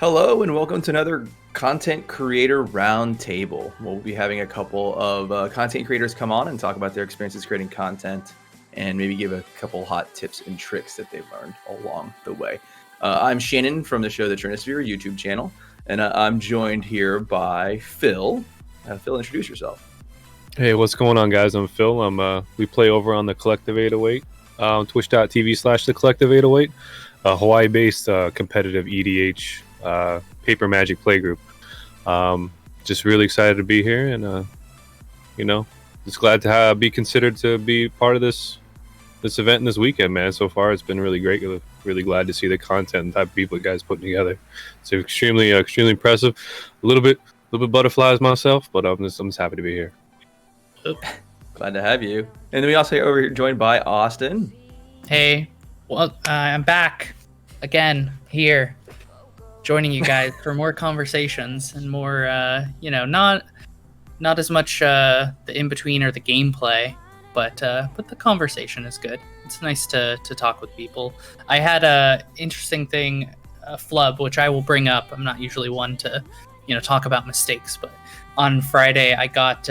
Hello and welcome to another content creator roundtable. We'll be having a couple of content creators come on and talk about their experiences creating content and maybe give a couple hot tips and tricks that they've learned along the way. I'm Shannon from the show The Trinisphere YouTube channel, and I'm joined here by Phil. Phil, introduce yourself. Hey, what's going on, guys? I'm Phil. We play over on the Collective 808, twitch.tv/the Collective 808, a Hawaii-based competitive EDH paper magic playgroup. Just really excited to be here, and just glad to be considered to be part of this event in this weekend, man. So far, it's been really great. Really glad to see the content and type of people you guys putting together. It's extremely impressive. A little bit butterflies myself, but I'm just happy to be here. Glad to have you. And then we also over here joined by Austin. Hey, well, I'm back again here, joining you guys for more conversations and more, not as much the in between or the gameplay, but the conversation is good. It's nice to talk with people. I had a interesting thing, a flub, which I will bring up. I'm not usually one to, talk about mistakes, but on Friday I got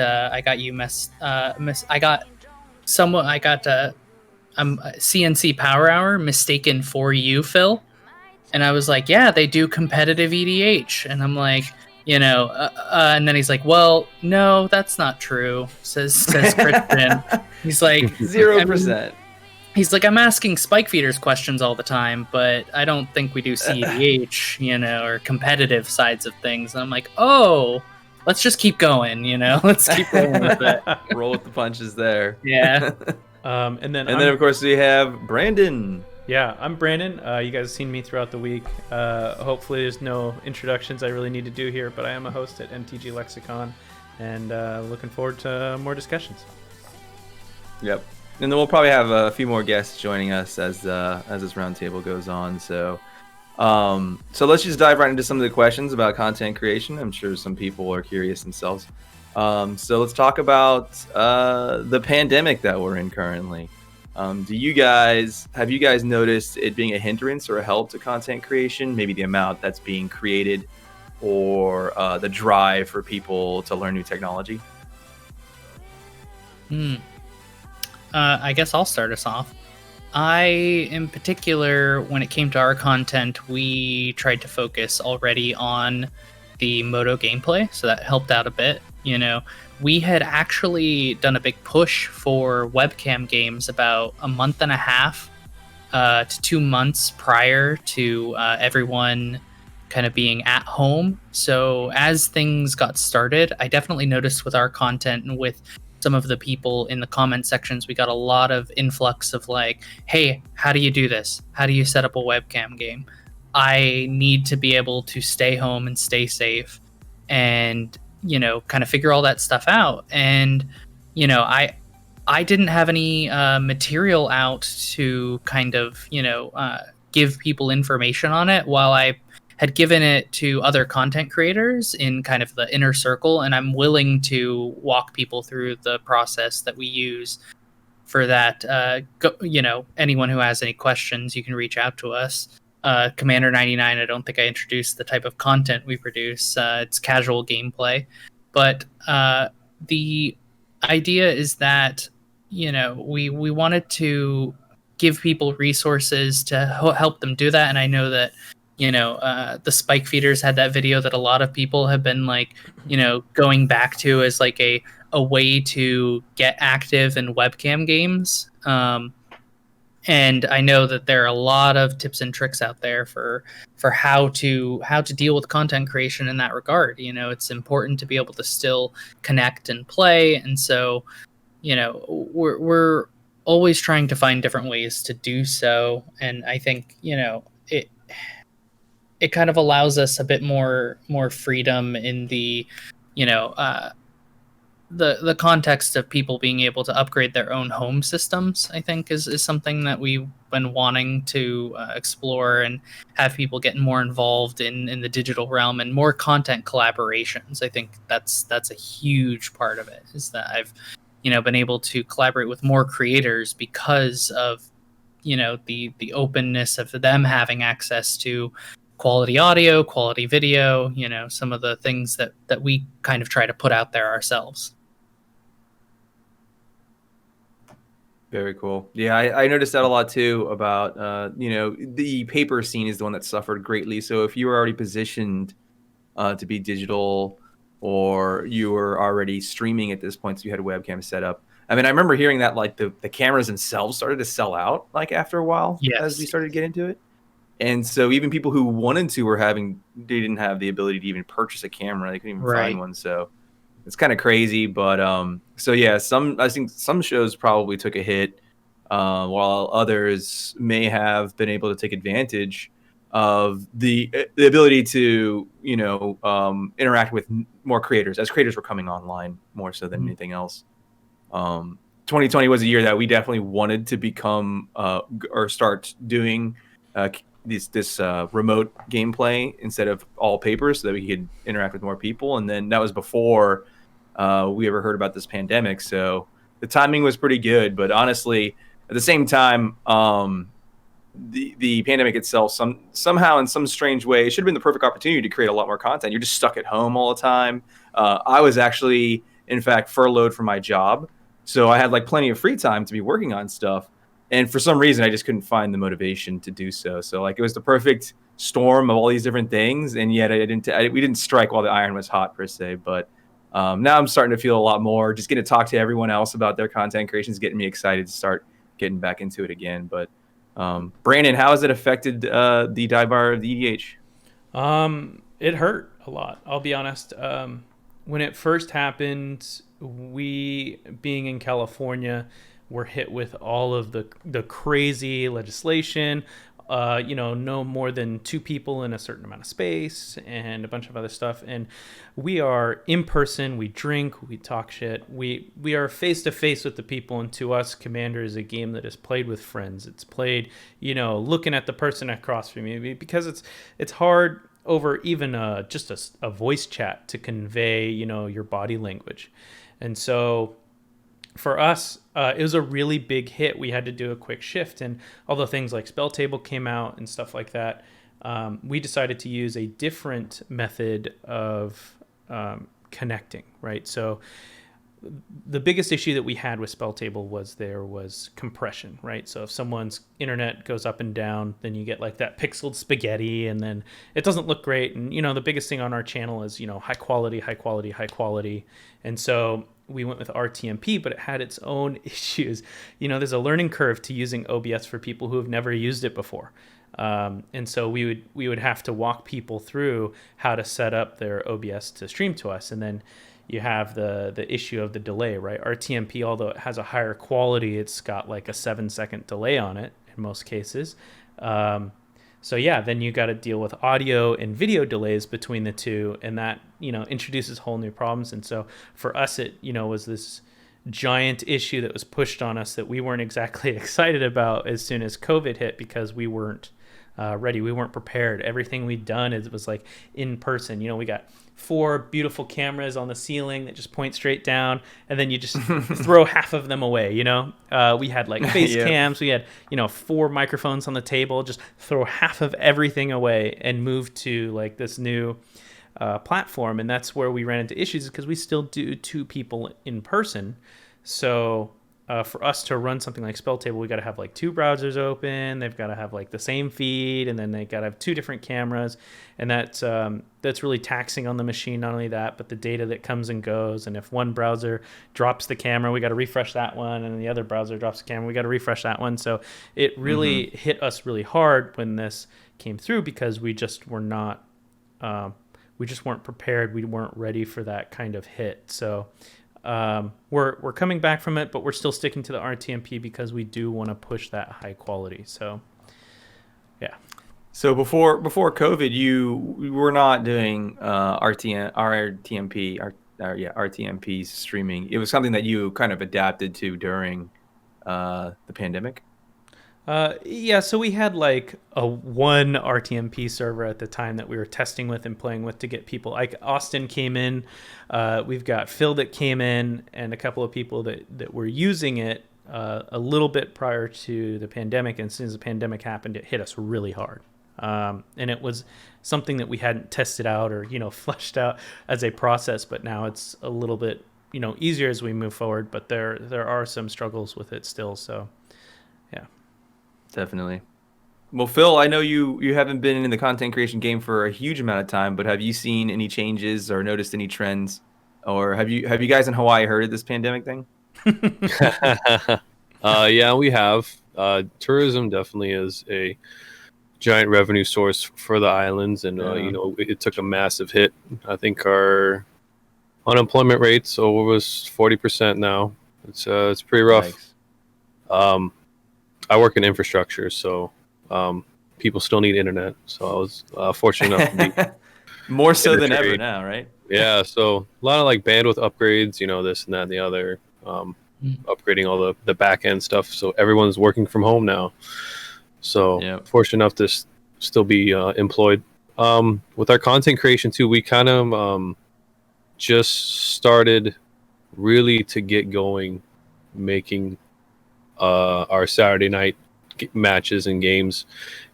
CNC Power Hour mistaken for you, Phil. And I was like, yeah, they do competitive EDH. And I'm like, and then he's like, well, no, that's not true, says Christian. He's like, 0%. He's like, I'm asking Spike Feeders questions all the time, but I don't think we do CEDH, or competitive sides of things. And I'm like, oh, let's just keep going, let's keep rolling with it. Roll with the punches there. Yeah. And then of course we have Brandon. Yeah, I'm Brandon. You guys have seen me throughout the week. Hopefully there's no introductions I really need to do here, but I am a host at MTGLexicon, and looking forward to more discussions. Yep. And then we'll probably have a few more guests joining us as this roundtable goes on. So let's just dive right into some of the questions about content creation. I'm sure some people are curious themselves. So let's talk about the pandemic that we're in currently. Have you guys noticed it being a hindrance or a help to content creation? Maybe the amount that's being created, or the drive for people to learn new technology? I guess I'll start us off. In particular, when it came to our content, we tried to focus already on the Moto gameplay, so that helped out a bit. We had actually done a big push for webcam games about a month and a half to 2 months prior to everyone kind of being at home. So as things got started, I definitely noticed with our content and with some of the people in the comment sections, we got a lot of influx of like, hey, how do you do this? How do you set up a webcam game? I need to be able to stay home and stay safe and, kind of figure all that stuff out. And, I didn't have any material out to kind of, give people information on it, while I had given it to other content creators in kind of the inner circle, and I'm willing to walk people through the process that we use for that. Anyone who has any questions, you can reach out to us. Commander 99, I don't think I introduced the type of content we produce. It's casual gameplay. But the idea is that, we wanted to give people resources to help them do that. And I know that, the Spike Feeders had that video that a lot of people have been like, going back to as like a way to get active in webcam games. And I know that there are a lot of tips and tricks out there for how to deal with content creation in that regard. It's important to be able to still connect and play. And so, we're always trying to find different ways to do so. And I think, it kind of allows us a bit more freedom in the, the context of people being able to upgrade their own home systems. I think is something that we've been wanting to explore and have people get more involved in the digital realm and more content collaborations. I think that's a huge part of it, is that I've, been able to collaborate with more creators because of, the openness of them having access to quality audio, quality video, some of the things that we kind of try to put out there ourselves. Very cool. Yeah, I noticed that a lot too about, the paper scene is the one that suffered greatly. So if you were already positioned to be digital, or you were already streaming at this point, so you had a webcam set up. I mean, I remember hearing that like the cameras themselves started to sell out like after a while as we Yes. started to get into it. And so even people who wanted to they didn't have the ability to even purchase a camera. They couldn't even Right. find one. So it's kind of crazy. But so yeah, I think some shows probably took a hit, while others may have been able to take advantage of the ability to interact with more creators, as creators were coming online more so than anything else. 2020 was a year that we definitely wanted to become or start doing this remote gameplay instead of all paper, so that we could interact with more people. And then that was before we ever heard about this pandemic, so the timing was pretty good. But honestly, at the same time, the pandemic itself somehow in some strange way, it should have been the perfect opportunity to create a lot more content. You're just stuck at home all the time. I was actually, in fact, furloughed from my job, so I had like plenty of free time to be working on stuff. And for some reason, I just couldn't find the motivation to do so. So like it was the perfect storm of all these different things, and yet we didn't strike while the iron was hot per se. But now I'm starting to feel a lot more. Just getting to talk to everyone else about their content creation is getting me excited to start getting back into it again. But Brandon, how has it affected the dive bar of the EDH? It hurt a lot, I'll be honest. When it first happened, we, being in California, were hit with all of the crazy legislation. No more than 2 people in a certain amount of space and a bunch of other stuff. And we are in person, we drink, we talk shit. We are face to face with the people. And to us, Commander is a game that is played with friends. It's played, looking at the person across from you, because it's hard over even just a voice chat to convey, your body language. And so for us, it was a really big hit. We had to do a quick shift, and although things like Spell Table came out and stuff like that, we decided to use a different method of connecting, right? So the biggest issue that we had with Spell Table was compression, right? So if someone's internet goes up and down, then you get like that pixeled spaghetti, and then it doesn't look great. And the biggest thing on our channel is high quality. And so we went with RTMP, but it had its own issues. There's a learning curve to using OBS for people who have never used it before. And so we would have to walk people through how to set up their OBS to stream to us. And then you have the issue of the delay, right? RTMP, although it has a higher quality, it's got like a 7-second delay on it in most cases. So yeah, then you got to deal with audio and video delays between the two, and that introduces whole new problems. And so for us, it was this giant issue that was pushed on us that we weren't exactly excited about as soon as COVID hit, because we weren't ready. We weren't prepared. Everything we'd done was like in person. We got 4 beautiful cameras on the ceiling that just point straight down, and then you just throw half of them away. We had like face cams. We had 4 microphones on the table. Just throw half of everything away and move to like this new platform. And that's where we ran into issues, because we still do 2 people in person. So for us to run something like Spell Table, we got to have like 2 browsers open. They've got to have like the same feed, and then they got to have 2 different cameras, and that's really taxing on the machine. Not only that, but the data that comes and goes. And if one browser drops the camera, we got to refresh that one, and the other browser drops the camera, we got to refresh that one. So it really hit us really hard when this came through, because we just were not, we just weren't prepared. We weren't ready for that kind of hit. So we're coming back from it, but we're still sticking to the RTMP because we do want to push that high quality. So yeah. So before COVID, you were not doing RTMP streaming. It was something that you kind of adapted to during the pandemic. Yeah, so we had like a 1 RTMP server at the time that we were testing with and playing with to get people. Like Austin came in, we've got Phil that came in, and a couple of people that were using it a little bit prior to the pandemic. And as soon as the pandemic happened, it hit us really hard. And it was something that we hadn't tested out or fleshed out as a process, but now it's a little bit easier as we move forward. But there are some struggles with it still. So yeah, definitely. Well, Phil, I know you haven't been in the content creation game for a huge amount of time, but have you seen any changes or noticed any trends, or have you guys in Hawaii heard of this pandemic thing? Yeah, we have. Tourism definitely is a giant revenue source for the islands, and it took a massive hit. I think our unemployment rate's over 40% now. It's pretty rough. Yikes. I work in infrastructure, so people still need internet. So I was fortunate enough to be more so than ever now, right? Yeah, so a lot of like bandwidth upgrades, this and that and the other, upgrading all the back end stuff. So everyone's working from home now. So fortunate enough to still be employed. With our content creation too, we kind of just started really to get going, making our Saturday night matches and games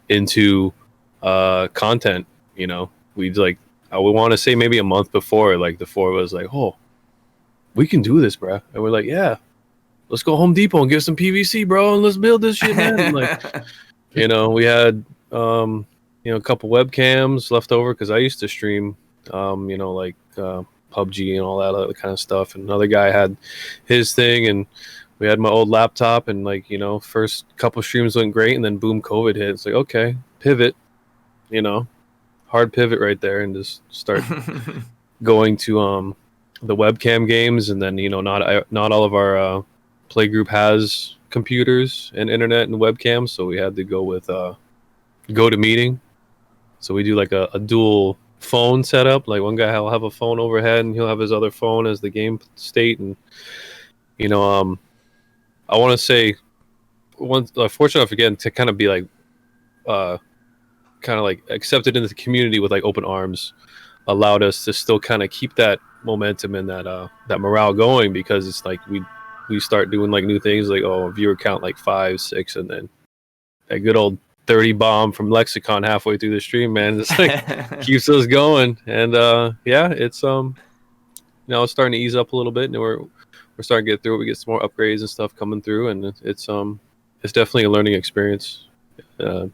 into content. We'd like, I would want to say maybe a month before, like the four of us like, oh, we can do this, bro. And we're like, yeah, let's go Home Depot and get some PVC, bro, and let's build this shit, man. And like, we had a couple webcams left over because I used to stream, like PUBG and all that other kind of stuff. And another guy had his thing, and we had my old laptop, and like, first couple streams went great, and then boom, COVID hit. It's like, okay, pivot, hard pivot right there, and just start going to the webcam games. And then not all of our play group has computers and internet and webcams, so we had to go with GoToMeeting. So we do like a dual phone setup. Like one guy will have a phone overhead, and he'll have his other phone as the game state. And I want to say, fortunate enough again to kind of be like, kind of like accepted into the community with like open arms, allowed us to still kind of keep that momentum and that morale going, because it's like we start doing like new things, like viewer count like 5, 6, and then that good old 30 bomb from Lexicon halfway through the stream, man. It's like keeps us going, and it's it's starting to ease up a little bit, and we're starting to get through it. We get some more upgrades and stuff coming through, and it's definitely a learning experience.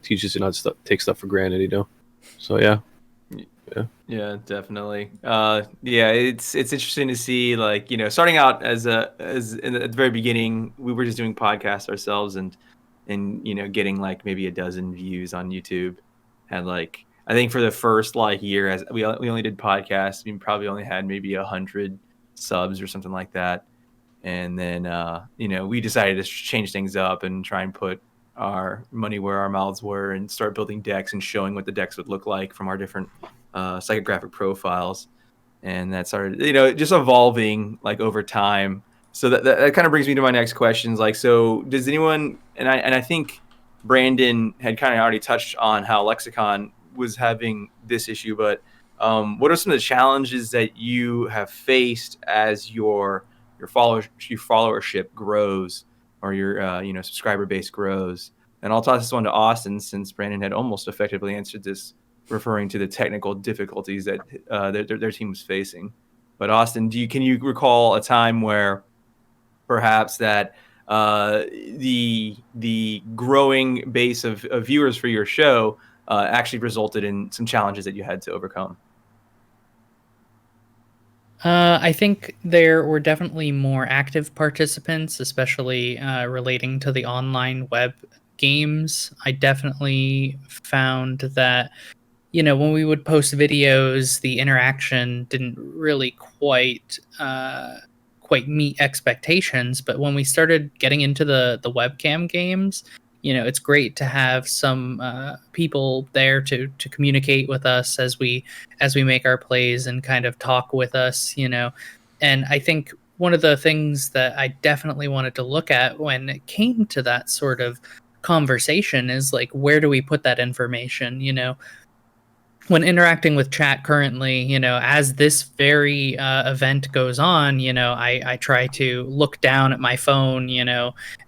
Teaches you not to take stuff for granted, So yeah, definitely. It's interesting to see, like, starting out at the very beginning, we were just doing podcasts ourselves, and getting like maybe a dozen views on YouTube. Had like, I think for the first like year, as we only did podcasts, we probably only had maybe 100 subs or something like that. And then we decided to change things up and try and put our money where our mouths were, and start building decks and showing what the decks would look like from our different psychographic profiles. And that started just evolving like over time. So that kind of brings me to my next questions. Like, so does anyone, and I think Brandon had kind of already touched on how Lexicon was having this issue, but what are some of the challenges that you have faced as your followership grows, or your subscriber base grows? And I'll toss this one to Austin, since Brandon had almost effectively answered this, referring to the technical difficulties that their team was facing. But Austin, can you recall a time where perhaps that the growing base of viewers for your show actually resulted in some challenges that you had to overcome? I think there were definitely more active participants, especially relating to the online web games. I definitely found that, when we would post videos, the interaction didn't really quite meet expectations. But when we started getting into the webcam games, it's great to have some people there to communicate with us as we make our plays, and kind of talk with us, And I think one of the things that I definitely wanted to look at when it came to that sort of conversation is like, where do we put that information? When interacting with chat currently, as this very event goes on, I try to look down at my phone,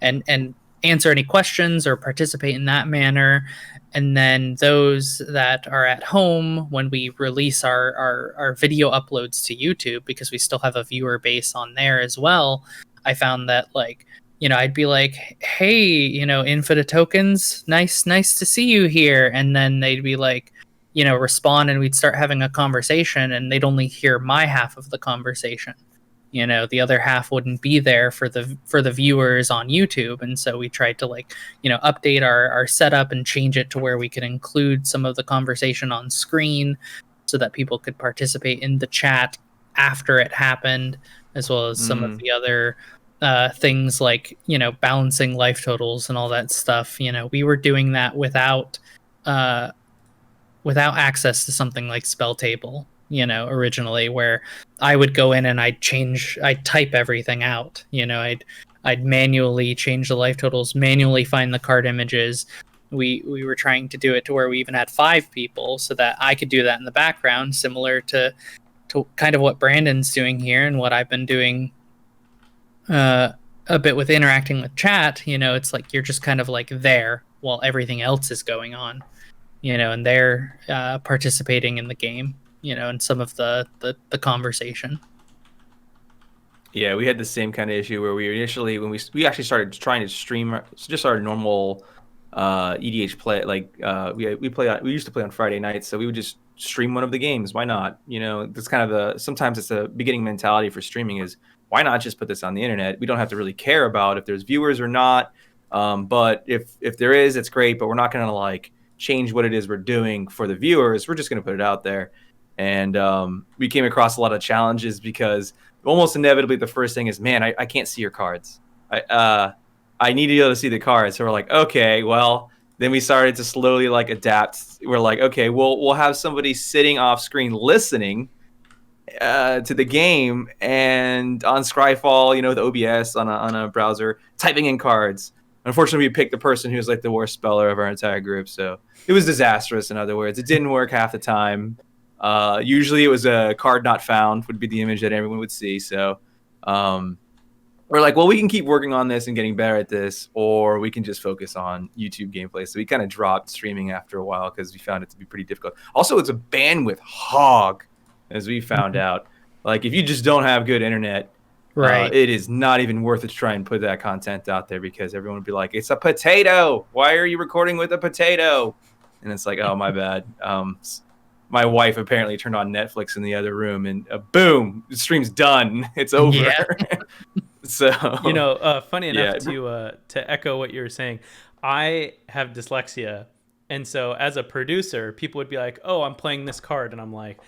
and answer any questions or participate in that manner. And then those that are at home, when we release our video uploads to YouTube, because we still have a viewer base on there as well, I found that like, I'd be like, hey, Infida Tokens, nice to see you here. And then they'd be like, respond, and we'd start having a conversation, and they'd only hear my half of the conversation. The other half wouldn't be there for the viewers on YouTube. And so we tried to like, update our setup and change it to where we could include some of the conversation on screen so that people could participate in the chat after it happened, as well as some of the other things like, balancing life totals and all that stuff. We were doing that without access to something like Spell Table, originally, where I would go in and I'd type everything out. I'd manually change the life totals, manually find the card images. We were trying to do it to where we even had 5 people so that I could do that in the background, similar to kind of what Brandon's doing here and what I've been doing a bit with interacting with chat. It's like you're just kind of like there while everything else is going on, and they're participating in the game, and some of the conversation. Yeah, we had the same kind of issue where we initially, when we actually started trying to stream just our normal EDH play, like we used to play on Friday nights, so we would just stream one of the games. Why not? That's kind of sometimes it's a beginning mentality for streaming is, why not just put this on the internet? We don't have to really care about if there's viewers or not. But if there is, it's great, but we're not going to like change what it is we're doing for the viewers. We're just going to put it out there. And we came across a lot of challenges because almost inevitably the first thing is, man, I can't see your cards. I need to be able to see the cards. So we're like, okay, well, then we started to slowly like adapt. We're like, okay, we'll have somebody sitting off screen listening to the game, and on Scryfall, the OBS on a browser, typing in cards. Unfortunately, we picked the person who's like the worst speller of our entire group, so it was disastrous. In other words, it didn't work half the time. Usually it was a card not found would be the image that everyone would see. So we're like, well, we can keep working on this and getting better at this, or we can just focus on YouTube gameplay. So we kind of dropped streaming after a while because we found it to be pretty difficult. Also, it's a bandwidth hog, as we found out. Like, if you just don't have good internet, right, it is not even worth it to try and put that content out there, because everyone would be like, it's a potato. Why are you recording with a potato? And it's like, oh, my bad. My wife apparently turned on Netflix in the other room, and boom, the stream's done. It's over. Yeah. So funny enough, to echo what you were saying, I have dyslexia, and so as a producer, people would be like, "Oh, I'm playing this card," and I'm like,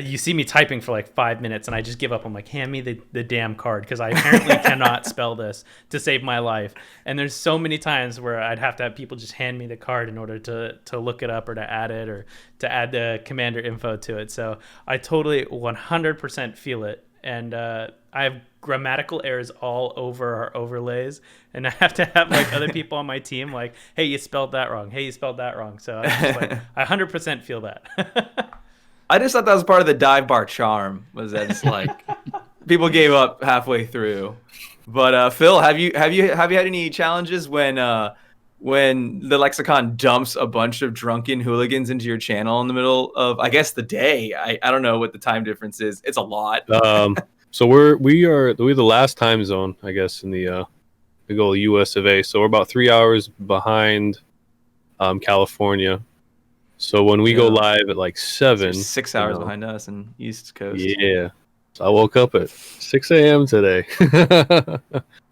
you see me typing for like 5 minutes, and I just give up. I'm like, hand me the damn card, because I apparently cannot spell this to save my life. And there's so many times where I'd have to have people just hand me the card in order to look it up, or to add it, or to add the commander info to it. So I totally 100% feel it. And I have grammatical errors all over our overlays, and I have to have like other people on my team like, hey, you spelled that wrong. Hey, you spelled that wrong. So I just like, I 100% feel that. I just thought that was part of the dive bar charm, was that it's like people gave up halfway through. But Phil, have you had any challenges when the Lexicon dumps a bunch of drunken hooligans into your channel in the middle of, I guess, the day? I don't know what the time difference is. It's a lot. So we're the last time zone, I guess, in the big old US of A. So we're about 3 hours behind California. So when we go live at like 7, so 6 hours behind us in East Coast. Yeah. So I woke up at 6 a.m. today.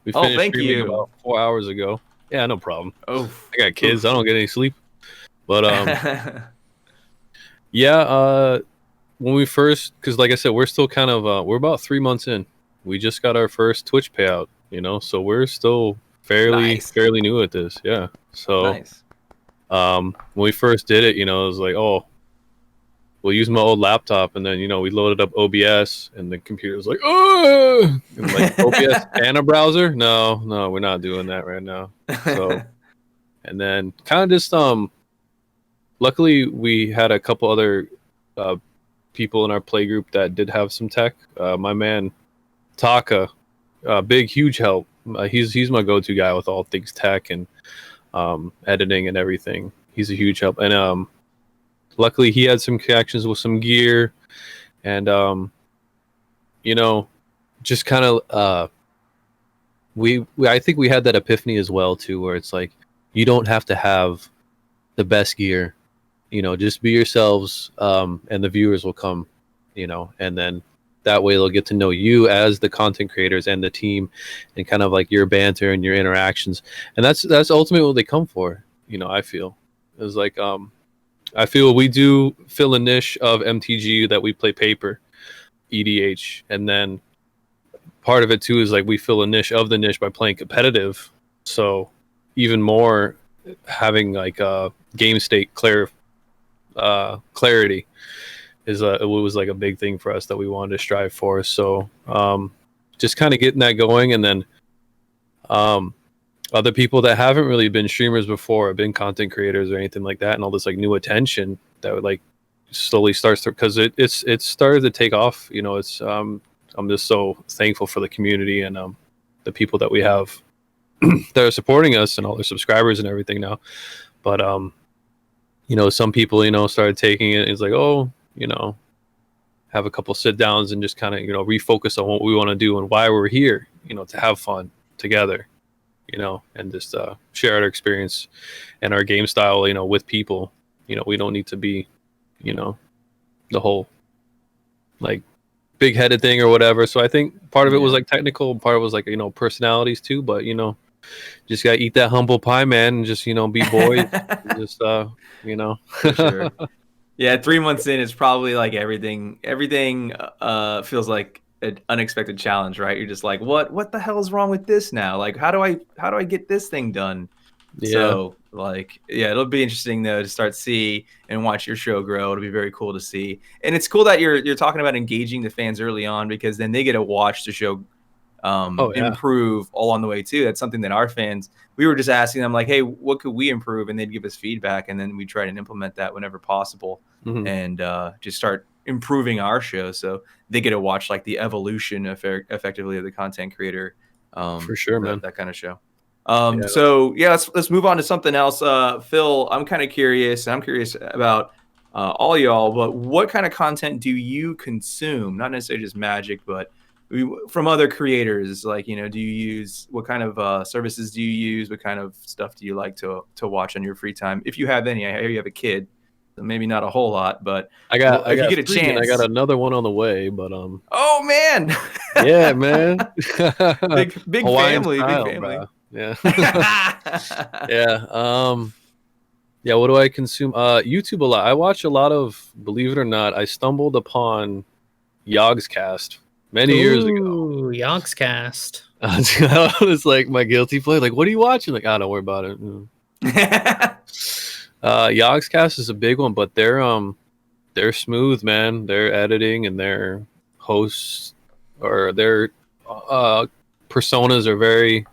We finished thank you. about 4 hours ago. Yeah, no problem. Oh, I got kids. I don't get any sleep. But yeah, when we first, because like I said, we're still kind of we're about 3 months in. We just got our first Twitch payout, so we're still fairly new at this. Yeah. So nice. When we first did it, it was like, oh, we'll use my old laptop, and then we loaded up OBS, and the computer was like, oh, like, OBS and a browser. No, we're not doing that right now. So, and then kind of just luckily we had a couple other people in our play group that did have some tech. My man Taka, huge help. He's my go-to guy with all things tech and editing and everything. He's a huge help, and luckily he had some connections with some gear, and you know, just kind of we I think we had that epiphany as well too, where it's like you don't have to have the best gear, just be yourselves, and the viewers will come, and then that way they'll get to know you as the content creators and the team, and kind of like your banter and your interactions, and that's ultimately what they come for. I feel it's like I feel we do fill a niche of MTG that we play paper, EDH, and then part of it too is like we fill a niche of the niche by playing competitive. So even more having like game state clarity is it was like a big thing for us that we wanted to strive for. So just kind of getting that going, and then other people that haven't really been streamers before, been content creators or anything like that, and all this like new attention that would like slowly starts to, because it's started to take off. It's I'm just so thankful for the community and the people that we have that are supporting us and all their subscribers and everything now. But some people started taking it. It's like, oh, have a couple sit downs and just kind of refocus on what we want to do and why we're here. To have fun together. And just share our experience and our game style. With people. We don't need to be, the whole like big-headed thing or whatever. So I think part of it was like technical, part of it was like personalities too. But just gotta eat that humble pie, man, and just be boys. Just For sure. Yeah, 3 months in, it's probably like everything feels like an unexpected challenge, right? You're just like, what the hell is wrong with this now? Like, how do I get this thing done? Yeah. So like, yeah, it'll be interesting though to start see and watch your show grow. It'll be very cool to see, and it's cool that you're talking about engaging the fans early on, because then they get to watch the show improve along the way too. That's something that our fans, we were just asking them like, hey, what could we improve, and they'd give us feedback, and then we try to implement that whenever possible, and just start improving our show. So they get to watch like the evolution effectively of the content creator. For sure, man. That kind of show. So yeah, let's move on to something else. Phil, I'm kind of curious. I'm curious about all y'all, but what kind of content do you consume? Not necessarily just Magic, but from other creators. Like, do you use, what kind of services do you use? What kind of stuff do you like to watch on your free time? If you have any, I hear you have a kid, so maybe not a whole lot, but I got a chance. I got another one on the way, but oh man, yeah, man, big family, big family. Bro. Yeah. Yeah. Yeah. What do I consume? YouTube a lot. I watch a lot of, believe it or not, I stumbled upon Yogscast many years ago. Yogscast. It's like my guilty pleasure. Like, what are you watching? Like, don't worry about it. Yogscast is a big one, but they're smooth, man. Their editing and their hosts or their personas are very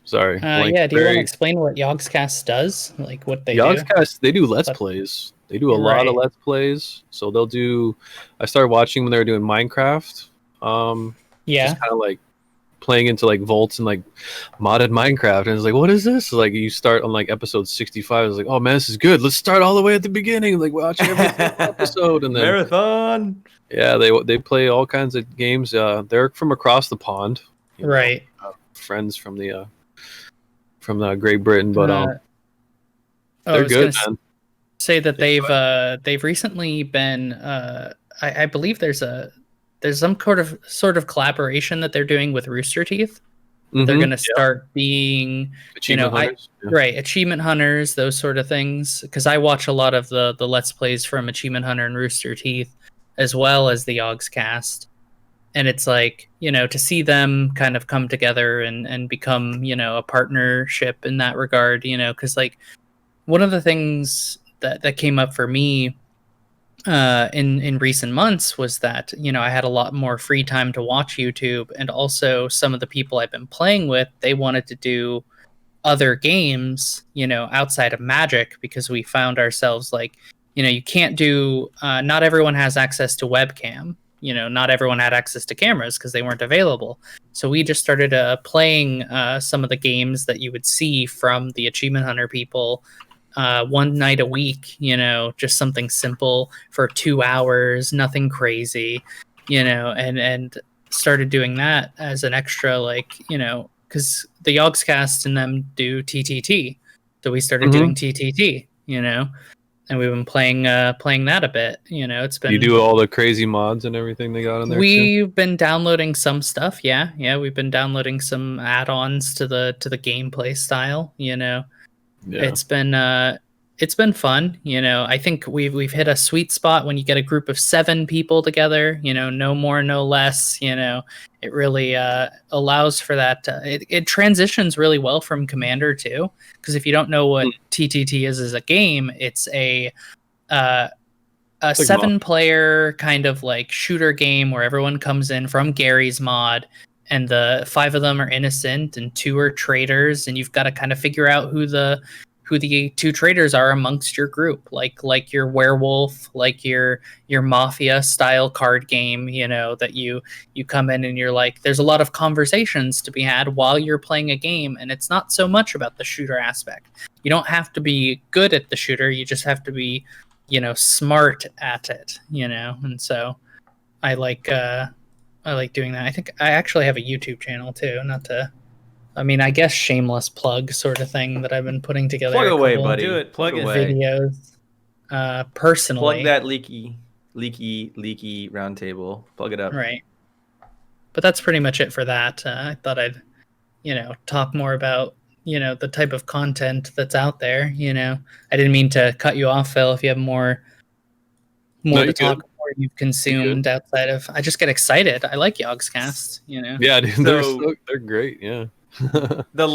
sorry. Yeah, do you want to explain what Yogscast does? Like what they Yogscast, they do Let's Plays. They do a lot of Let's Plays. So they'll do, I started watching when they were doing Minecraft. Just kind of like playing into like vaults and like modded Minecraft, and it's like, what is this? Like you start on like episode 65. It's like, oh man, this is good. Let's start all the way at the beginning. Like watch every episode and then marathon. Yeah, they play all kinds of games. They're from across the pond, right? Friends from the Great Britain, but they're good, man. Say that they've recently been. I believe there's some sort of collaboration that they're doing with Rooster Teeth. They're going to start being achievement hunters, those sort of things. Because I watch a lot of the Let's Plays from Achievement Hunter and Rooster Teeth, as well as the Yogscast. And it's like, to see them kind of come together and become, a partnership in that regard, because like one of the things that came up for me in recent months was that, I had a lot more free time to watch YouTube, and also some of the people I've been playing with, they wanted to do other games, outside of Magic, because we found ourselves like, you can't do, not everyone has access to webcam. not everyone had access to cameras because they weren't available. So we just started playing some of the games that you would see from the Achievement Hunter people one night a week, just something simple for 2 hours, nothing crazy, and started doing that as an extra, because the Yogscast and them do TTT. So we started doing TTT, and we've been playing that a bit. It's been. You do all the crazy mods and everything they got in there. We've been downloading some stuff. Yeah. We've been downloading some add-ons to the gameplay style. Yeah. It's been fun. I think we've hit a sweet spot when you get a group of 7 people together. No more, no less. It really allows for that. It transitions really well from Commander too, because if you don't know what TTT is as a game, it's a 7-player kind of like shooter game where everyone comes in from Gary's mod, and the 5 of them are innocent and 2 are traitors, and you've got to kind of figure out who the 2 traitors are amongst your group, like your werewolf, like your mafia style card game, that you come in and you're like, there's a lot of conversations to be had while you're playing a game, and it's not so much about the shooter aspect. You don't have to be good at the shooter, you just have to be smart at it, and so I like doing that. I think I actually have a YouTube channel too, I guess shameless plug sort of thing that I've been putting together. Plug away, buddy. Do it. Plug it. Videos. Personally. Plug that leaky roundtable. Plug it up. Right. But that's pretty much it for that. I thought I'd, talk more about, the type of content that's out there. I didn't mean to cut you off, Phil, if you have more to talk about. You've consumed outside of. I just get excited. I like Yogscast. Yeah, dude, they're great. Yeah. The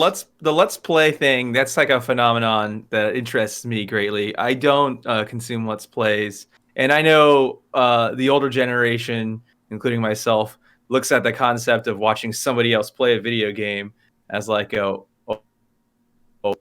let's play thing, that's like a phenomenon that interests me greatly. I don't consume let's plays, and I know the older generation, including myself, looks at the concept of watching somebody else play a video game as like, why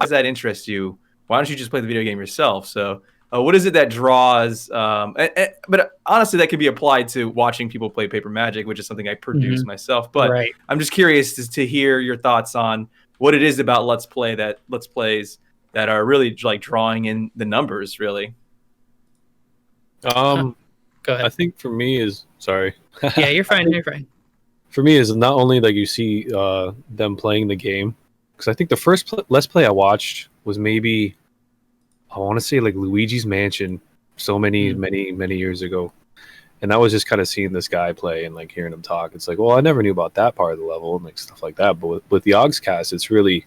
does that interest you? Why don't you just play the video game yourself? So what is it that draws? But honestly, that could be applied to watching people play Paper Magic, which is something I produce myself. But right. I'm just curious to hear your thoughts on what it is about let's plays that are really like drawing in the numbers, really. Go ahead. I think for me is sorry. Yeah, you're fine. You're fine. For me is not only like you see them playing the game, because I think the first let's play I watched was maybe, I want to say like Luigi's Mansion, so many years ago. And that was just kind of seeing this guy play and like hearing him talk. It's like, well, I never knew about that part of the level and like stuff like that. But with the Yogscast, it's really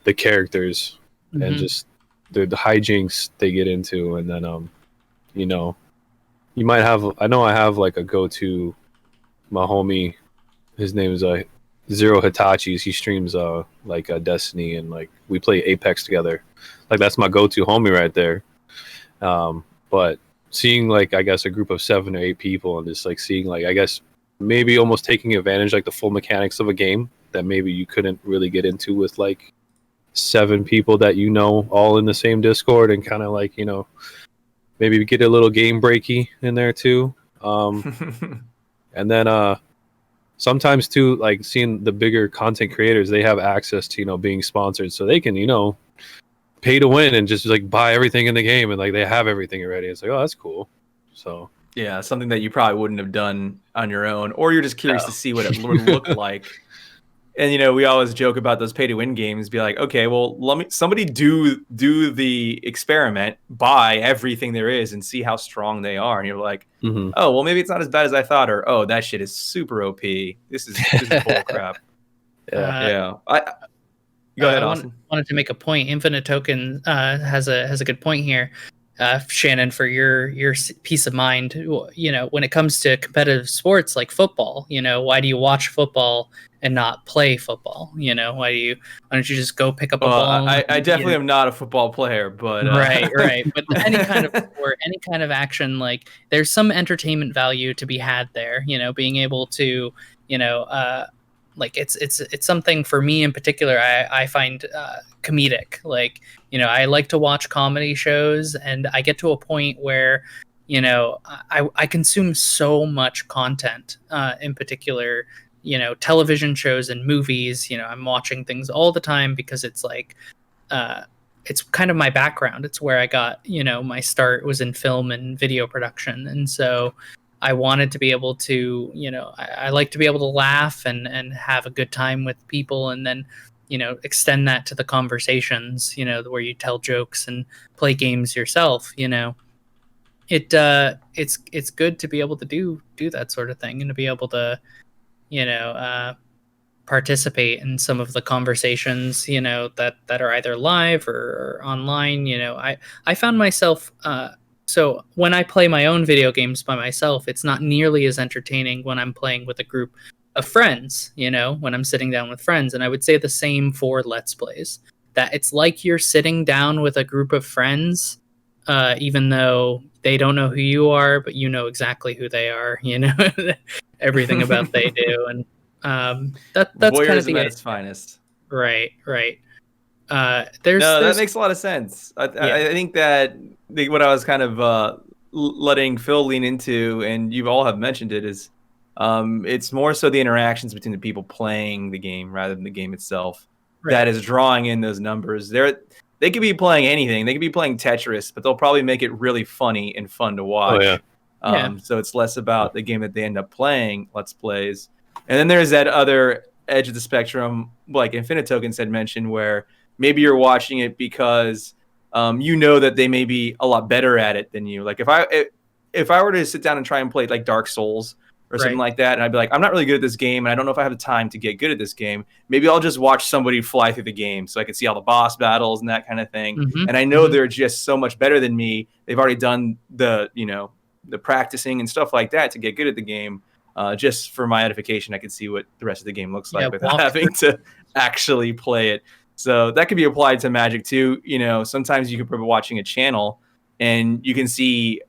the characters and just the hijinks they get into. And then, you might have, I know I have like a go-to, my homie, his name is Zero Hitachis. He streams Destiny, and like we play Apex together. Like that's my go-to homie right there. But seeing like, I guess, a group of 7 or 8 people and just like seeing like, I guess maybe almost taking advantage like the full mechanics of a game that maybe you couldn't really get into with like 7 people that all in the same Discord, and kind of like maybe get a little game breaky in there too. And then sometimes too, like seeing the bigger content creators, they have access to being sponsored, so they can pay to win and just like buy everything in the game, and like they have everything already. It's like, oh, that's cool. So yeah, something that you probably wouldn't have done on your own, or you're just curious to see what it would look like. And we always joke about those pay to win games. Be like, okay, well, somebody do the experiment, buy everything there is, and see how strong they are. And you're like, oh, well, maybe it's not as bad as I thought, or oh, that shit is super OP. This is bull crap. Yeah. Go ahead, Austin. I wanted to make a point. Infinite Token has a good point here, Shannon, for your peace of mind. When it comes to competitive sports like football, why do you watch football and not play football? Why don't you just go pick up a ball? I definitely am not a football player, but right. But any kind of sport, any kind of action, like there's some entertainment value to be had there. Being able to, like it's something for me in particular. I find comedic. Like I like to watch comedy shows, and I get to a point where I consume so much content, in particular, television shows and movies. I'm watching things all the time because it's like, it's kind of my background. It's where I got, my start was in film and video production. And so I wanted to be able to, I like to be able to laugh and have a good time with people, and then, extend that to the conversations, where you tell jokes and play games yourself. It's good to be able to do that sort of thing, and to be able to, you know, participate in some of the conversations, that are either live or online. I found myself, so when I play my own video games by myself, it's not nearly as entertaining when I'm playing with a group of friends, when I'm sitting down with friends. And I would say the same for Let's Plays, that it's like you're sitting down with a group of friends, even though they don't know who you are, but you know exactly who they are, everything about they do. And that's kind of Voyeurism the at its finest. right. That makes a lot of sense. I think that what I was kind of letting Phil lean into, and you all have mentioned it, is it's more so the interactions between the people playing the game rather than the game itself that is drawing in those numbers. They could be playing anything. They could be playing Tetris, but they'll probably make it really funny and fun to watch. Oh, yeah. So it's less about the game that they end up playing, Let's Plays. And then there's that other edge of the spectrum, like Infinite Tokens had mentioned, where maybe you're watching it because that they may be a lot better at it than you. Like if I were to sit down and try and play like Dark Souls or something like that, and I'd be like, I'm not really good at this game, and I don't know if I have the time to get good at this game. Maybe I'll just watch somebody fly through the game so I can see all the boss battles and that kind of thing. Mm-hmm. And I know they're just so much better than me. They've already done the practicing and stuff like that to get good at the game. Just for my edification, I could see what the rest of the game looks like without having to actually play it. So that could be applied to Magic too. Sometimes you could be watching a channel and you can see,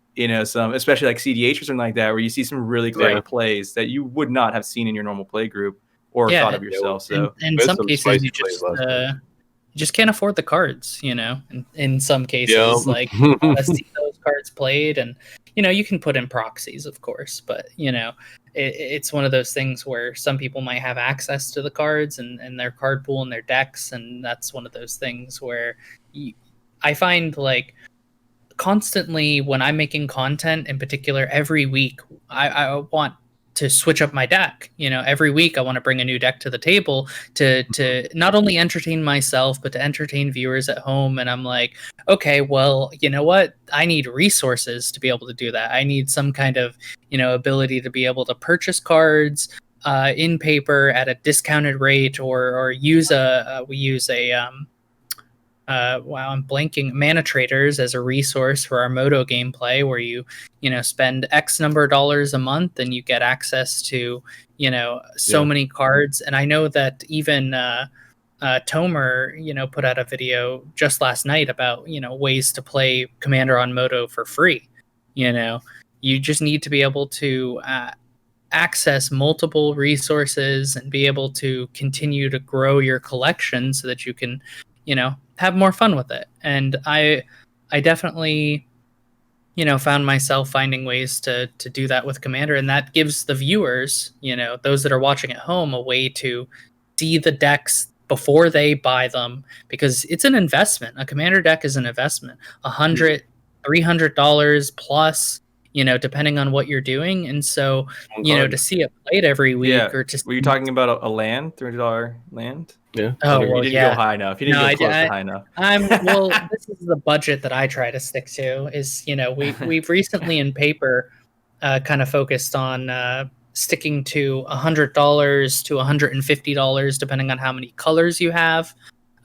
some, especially like CDH or something like that, where you see some really clever plays that you would not have seen in your normal play group or thought of yourself. So in some cases, you just can't afford the cards, in some cases, like you want to see those cards played, and you can put in proxies, of course, but it's one of those things where some people might have access to the cards and their card pool and their decks, and that's one of those things where I find, like, constantly when I'm making content, in particular, every week I want to switch up my deck. Every week I want to bring a new deck to the table to not only entertain myself, but to entertain viewers at home. And I'm like, okay, well, you know what? I need resources to be able to do that. I need some kind of, ability to be able to purchase cards in paper at a discounted rate, or use I'm blanking, Mana Traders as a resource for our Moto gameplay, where you spend X number of dollars a month and you get access to so many cards. And I know that even Tomer put out a video just last night about ways to play Commander on Moto for free. You just need to be able to access multiple resources and be able to continue to grow your collection so that you can have more fun with it. And I definitely found myself finding ways to do that with Commander, and that gives the viewers, those that are watching at home, a way to see the decks before they buy them, because it's an investment. A Commander deck is an investment, $100, $300 plus, depending on what you're doing. And so to see it played every week, or to were you talking about a land, $300 land? Yeah. Oh, you well, didn't go high enough. You didn't go close to high enough. This is the budget that I try to stick to. Is we've recently in paper kind of focused on sticking to $100 to $150, depending on how many colors you have.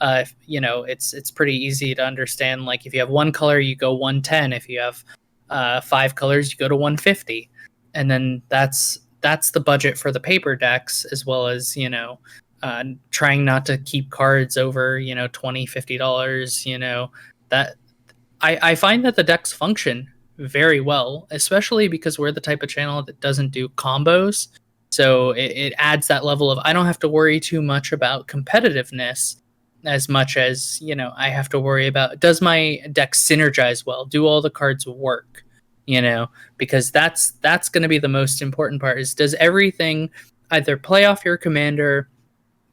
It's pretty easy to understand. Like, if you have one color, you go 110. If you have 5 colors, you go to 150, and then that's the budget for the paper decks, as well as trying not to keep cards over $20-$50. That I find that the decks function very well, especially because we're the type of channel that doesn't do combos, so it adds that level of, I don't have to worry too much about competitiveness as much as I have to worry about, does my deck synergize well, do all the cards work, because that's going to be the most important part. Is does everything either play off your commander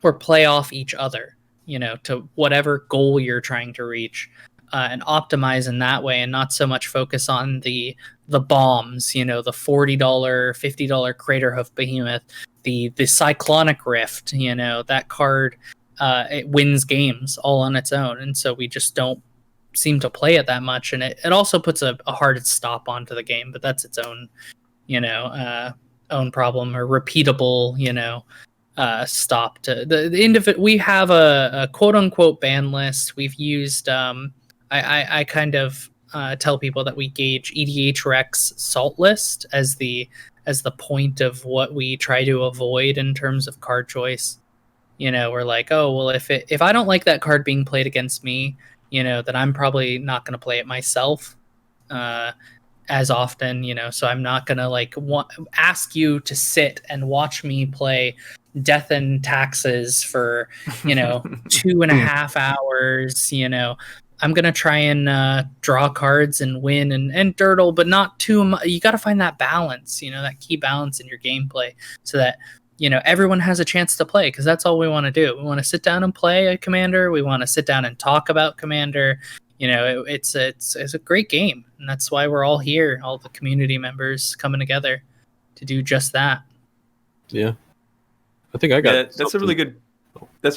or play off each other, to whatever goal you're trying to reach, and optimize in that way, and not so much focus on the bombs, the $40, $50 Craterhoof Behemoth, the Cyclonic Rift, that card, it wins games all on its own, and so we just don't seem to play it that much, and it also puts a hard stop onto the game, but that's its own, own problem, or repeatable, stop to the end of it. We have a quote unquote ban list. We've used I kind of tell people that we gauge EDH Rex salt list as the point of what we try to avoid in terms of card choice. We're like, oh well, if I don't like that card being played against me, then I'm probably not going to play it myself as often, so I'm not going to ask you to sit and watch me play Death and Taxes for 2.5 hours. I'm gonna try and draw cards and win and dirtle, but not too much. You got to find that balance, that key balance in your gameplay, so that everyone has a chance to play, because that's all we want to do. We want to sit down and play a commander. We want to sit down and talk about commander. It's a great game, and that's why we're all here, all the community members coming together to do just that. Yeah, I think I got. Yeah, that's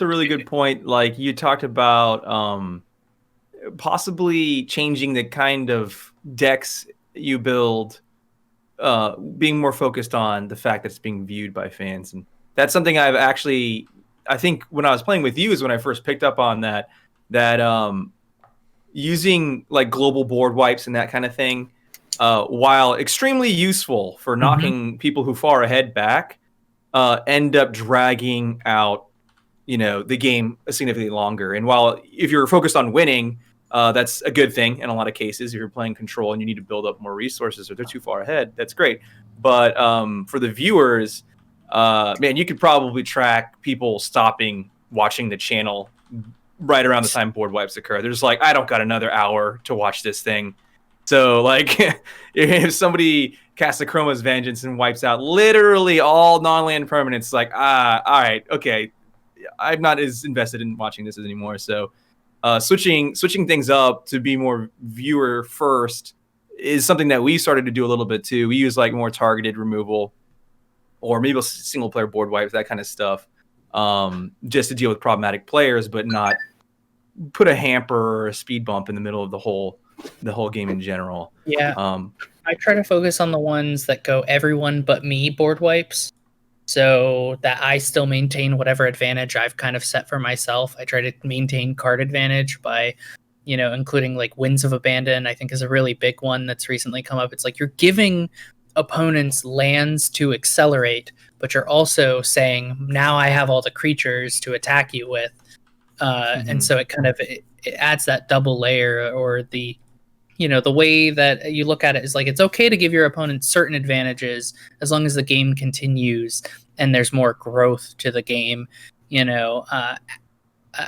a really good point. Like you talked about, possibly changing the kind of decks you build, being more focused on the fact that it's being viewed by fans, and that's something I think when I was playing with you is when I first picked up on that using like global board wipes and that kind of thing, while extremely useful for knocking people who far ahead back, end up dragging out the game significantly longer. And while if you're focused on winning, that's a good thing in a lot of cases. If you're playing control and you need to build up more resources or they're too far ahead, that's great. But for the viewers, man, you could probably track people stopping watching the channel right around the time board wipes occur. They're just like, I don't got another hour to watch this thing. So like if somebody casts a Chroma's Vengeance and wipes out literally all non-land permanents, like, all right, okay, I'm not as invested in watching this anymore. So switching things up to be more viewer first is something that we started to do a little bit too. We use like more targeted removal, or maybe single player board wipes, that kind of stuff, just to deal with problematic players, but not put a hamper or a speed bump in the middle of the whole game in general. Yeah. I try to focus on the ones that go everyone but me board wipes, so that I still maintain whatever advantage I've kind of set for myself. I try to maintain card advantage by, including like Winds of Abandon, I think is a really big one that's recently come up. It's like you're giving opponents lands to accelerate, but you're also saying, now I have all the creatures to attack you with. And so it adds that double layer, or the way that you look at it is like, it's okay to give your opponent certain advantages as long as the game continues and there's more growth to the game.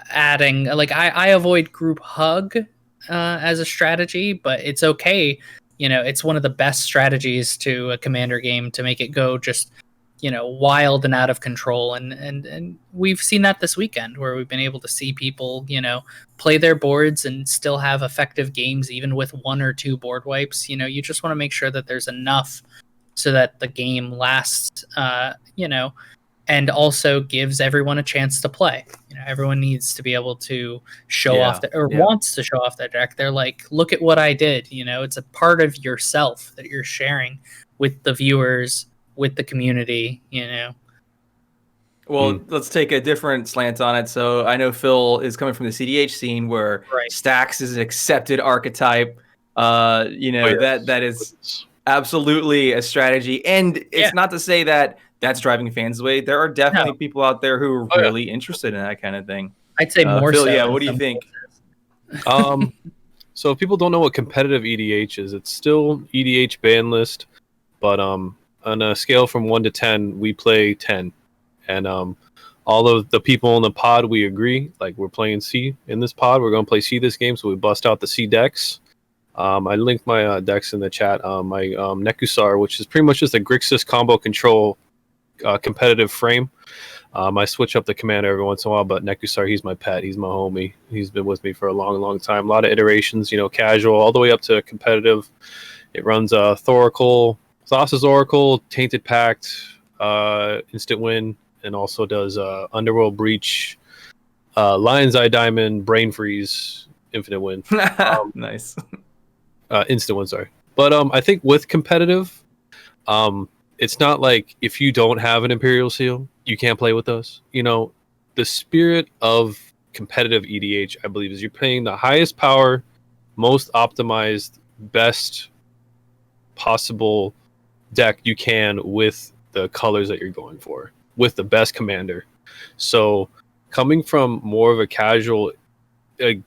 Adding, like, I avoid group hug as a strategy, but it's okay. It's one of the best strategies to a commander game to make it go just wild and out of control, and we've seen that this weekend, where we've been able to see people play their boards and still have effective games even with 1 or 2 board wipes. You just want to make sure that there's enough so that the game lasts, and also gives everyone a chance to play. Everyone needs to be able to show off wants to show off their deck. They're like, look at what I did. It's a part of yourself that you're sharing with the viewers, with the community. Well, let's take a different slant on it. So I know Phil is coming from the CDH scene, where stacks is an accepted archetype. That is absolutely a strategy, and it's not to say that that's driving fans away. There are definitely people out there who are really interested in that kind of thing. I'd say more Phil, so. yeah, what do you think? So if people don't know what competitive EDH is, it's still EDH ban list, but on a scale from 1 to 10, we play 10. And all of the people in the pod, we agree, like, we're playing C in this pod. We're going to play C this game, so we bust out the C decks. I linked my decks in the chat. My Nekusar, which is pretty much just a Grixis combo control competitive frame. I switch up the commander every once in a while, but Nekusar, he's my pet. He's my homie. He's been with me for a long, long time. A lot of iterations, casual, all the way up to competitive. It runs Thoracle, Thassa's Oracle, Tainted Pact, Instant Win, and also does Underworld Breach, Lion's Eye Diamond, Brain Freeze, Infinite Win. Nice. Instant Win, sorry. But I think with competitive, it's not like if you don't have an Imperial Seal, you can't play with us. The spirit of competitive EDH, I believe, is you're playing the highest power, most optimized, best possible deck you can with the colors that you're going for, with the best commander. So coming from more of a casual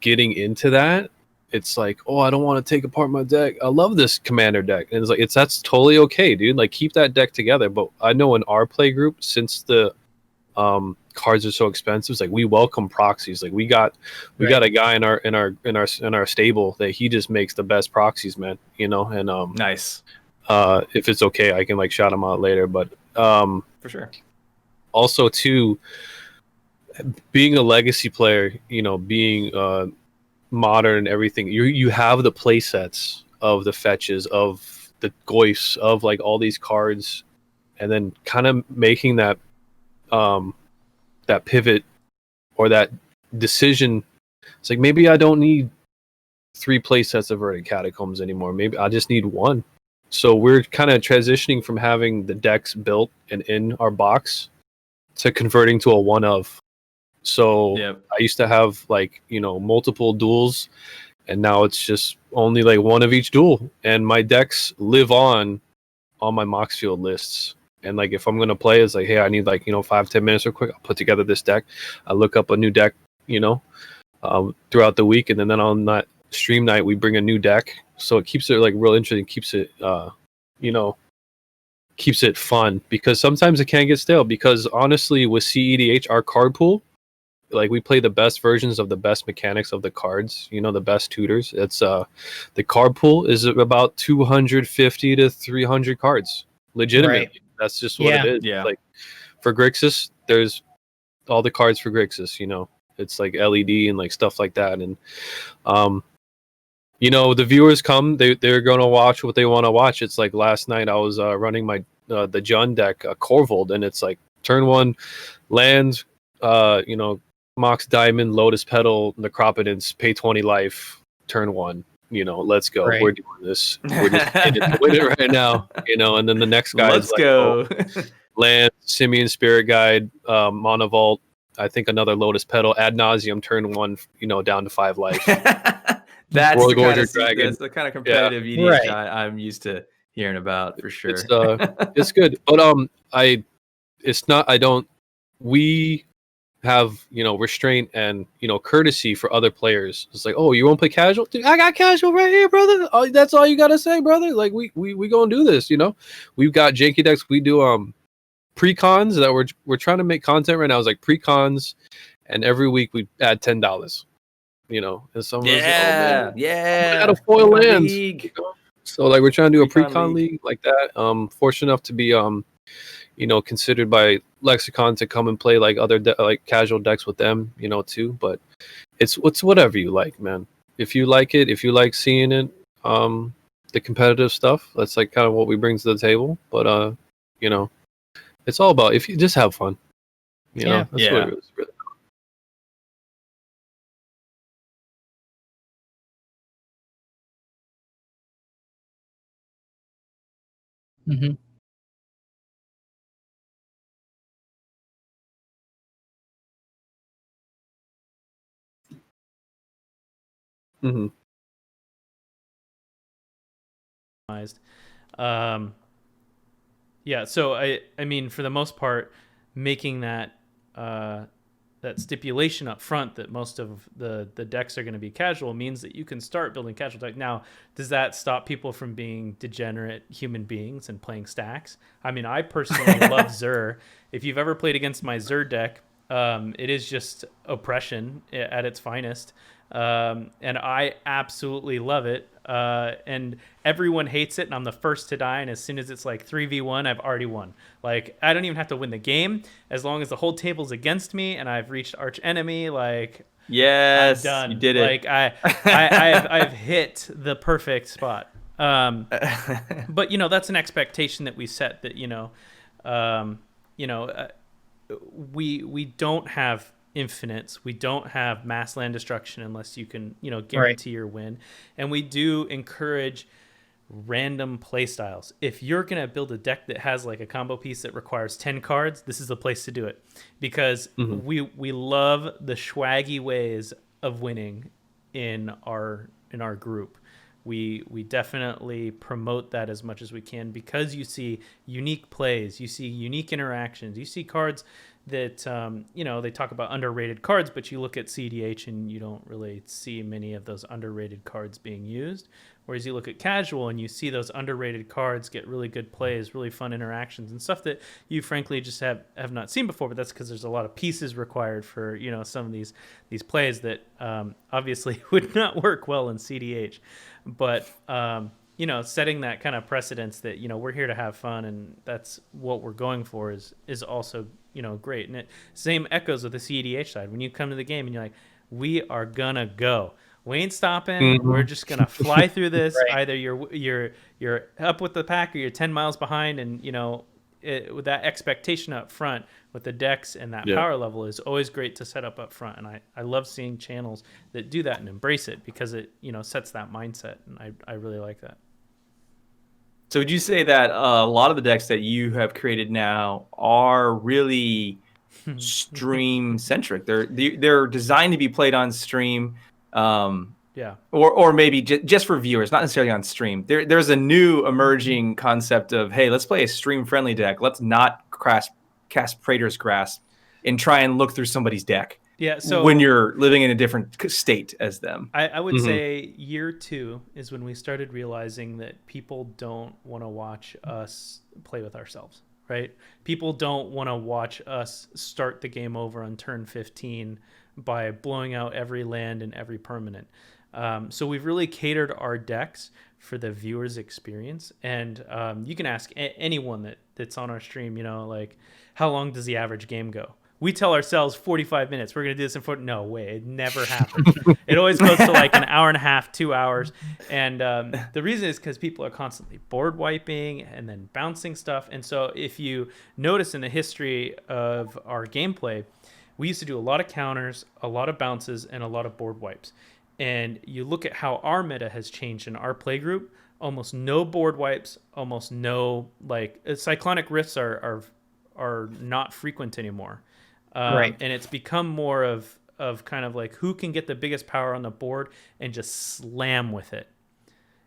getting into that, it's like, oh, I don't want to take apart my deck. I love this commander deck. And it's like, that's totally okay, dude. Like, keep that deck together. But I know in our play group, since the cards are so expensive, it's like we welcome proxies. Like we got a guy in our stable that he just makes the best proxies, man. And Nice. if it's okay, I can like shout him out later. But for sure. Also too, being a legacy player, being modern and everything, you have the play sets of the fetches, of the goifs, of like all these cards, and then kind of making that that pivot or that decision. It's like, maybe I don't need 3 play sets of Verdant Catacombs anymore. Maybe I just need 1. So we're kind of transitioning from having the decks built and in our box to converting to a one of. So Yep. I used to have like, multiple duels, and now it's just only like one of each duel. And my decks live on my Moxfield lists. And like, if I'm going to play, it's like, hey, I need like, 5-10 minutes real quick. I'll put together this deck. I look up a new deck, throughout the week. And then on that stream night, we bring a new deck. So it keeps it like real interesting, keeps it, keeps it fun, because sometimes it can get stale. Because honestly, with CEDH, our card pool, like we play the best versions of the best mechanics of the cards, the best tutors. It's the card pool is about 250 to 300 cards. Legitimately. Right. That's just what it is. Yeah. Like for Grixis, there's all the cards for Grixis, it's like LED and like stuff like that. And the viewers come, they're gonna watch what they want to watch. It's like last night I was running my the Jund deck, Corvold, and it's like turn 1 land, Mox Diamond, Lotus Petal, Necropotence, pay 20 life, turn 1. Let's go. Right. We're doing this. We're just in it to win it right now. And then the next guy Let's is like, go. land, Simeon Spirit Guide, Monovault, I think another Lotus Petal, Ad Nauseum, turn 1, down to 5 life. That's Royal the kind Gorger of Dragon. that's the kind of competitive EDH Right. I'm used to hearing about, for sure. It's good. But we have restraint and courtesy for other players. It's like, oh, you won't play casual? Dude, I got casual right here, brother. Oh, that's all you gotta say, brother. Like we gonna do this. We've got janky decks. We do pre-cons that we're trying to make content right now. It's like pre-cons, and every week we add $10. And someone was like, oh, man, yeah. add a foil Pre-con land. league. So like we're trying to do a Pre-con pre-con league like that. Fortunate enough to be considered by Lexicon to come and play like other like casual decks with them, too. But it's whatever you like, man. If you like it, if you like seeing it, the competitive stuff, that's like kind of what we bring to the table. But it's all about, if you just have fun, that's what it is, really. Mm-hmm. Mm-hmm. Yeah, so I mean, for the most part, making that that stipulation up front that most of the decks are going to be casual means that you can start building casual deck. Now, does that stop people from being degenerate human beings and playing stacks? I mean, I personally love Zur. If you've ever played against my Zur deck, it is just oppression at its finest. And I absolutely love it. and everyone hates it, and I'm the first to die. And as soon as it's like 3v1, I've already won. Like, I don't even have to win the game as long as the whole table's against me and I've reached arch enemy. Like, Yes, I'm done. you did it. Like, I've hit the perfect spot. But that's an expectation that we set, that we don't have infinites. We don't have mass land destruction unless you can guarantee your win, and we do encourage random play styles. If you're gonna build a deck that has like a combo piece that requires 10 cards, this is the place to do it, because we love the swaggy ways of winning in our group. We definitely promote that as much as we can, because you see unique plays, you see unique interactions, you see cards that they talk about underrated cards, but you look at CDH and you don't really see many of those underrated cards being used. Whereas you look at casual and you see those underrated cards get really good plays, really fun interactions, and stuff that you frankly just have not seen before. But that's because there's a lot of pieces required for some of these plays that obviously would not work well in CDH. But setting that kind of precedence that we're here to have fun, and that's what we're going for is also great. And it same echoes with the CDH side. When you come to the game and you're like, we are gonna go. We ain't stopping. We're just gonna fly through this. Right. Either you're up with the pack or you're 10 miles behind, and with that expectation up front with the decks and that power level is always great to set up front. And I love seeing channels that do that and embrace it, because it sets that mindset, and I really like that. So would you say that a lot of the decks that you have created now are really stream centric? They're designed to be played on stream. Or maybe just for viewers, not necessarily on stream. There's a new emerging concept of, hey, let's play a stream friendly deck. Let's not cast Praetor's Grasp and try and look through somebody's deck. Yeah. So when you're living in a different state as them, I would say year 2 is when we started realizing that people don't want to watch us play with ourselves. Right? People don't want to watch us start the game over on turn 15 by blowing out every land and every permanent. So we've really catered our decks for the viewer's experience. And you can ask anyone that's on our stream, like, how long does the average game go? We tell ourselves 45 minutes. We're going to do this in 40. No way. It never happens. It always goes to like an hour and a half, 2 hours. And the reason is because people are constantly board wiping and then bouncing stuff. And so if you notice in the history of our gameplay, we used to do a lot of counters, a lot of bounces, and a lot of board wipes. And you look at how our meta has changed in our play group, almost no board wipes, almost no, like, cyclonic rifts are not frequent anymore. Right. And it's become more of kind of like, who can get the biggest power on the board and just slam with it,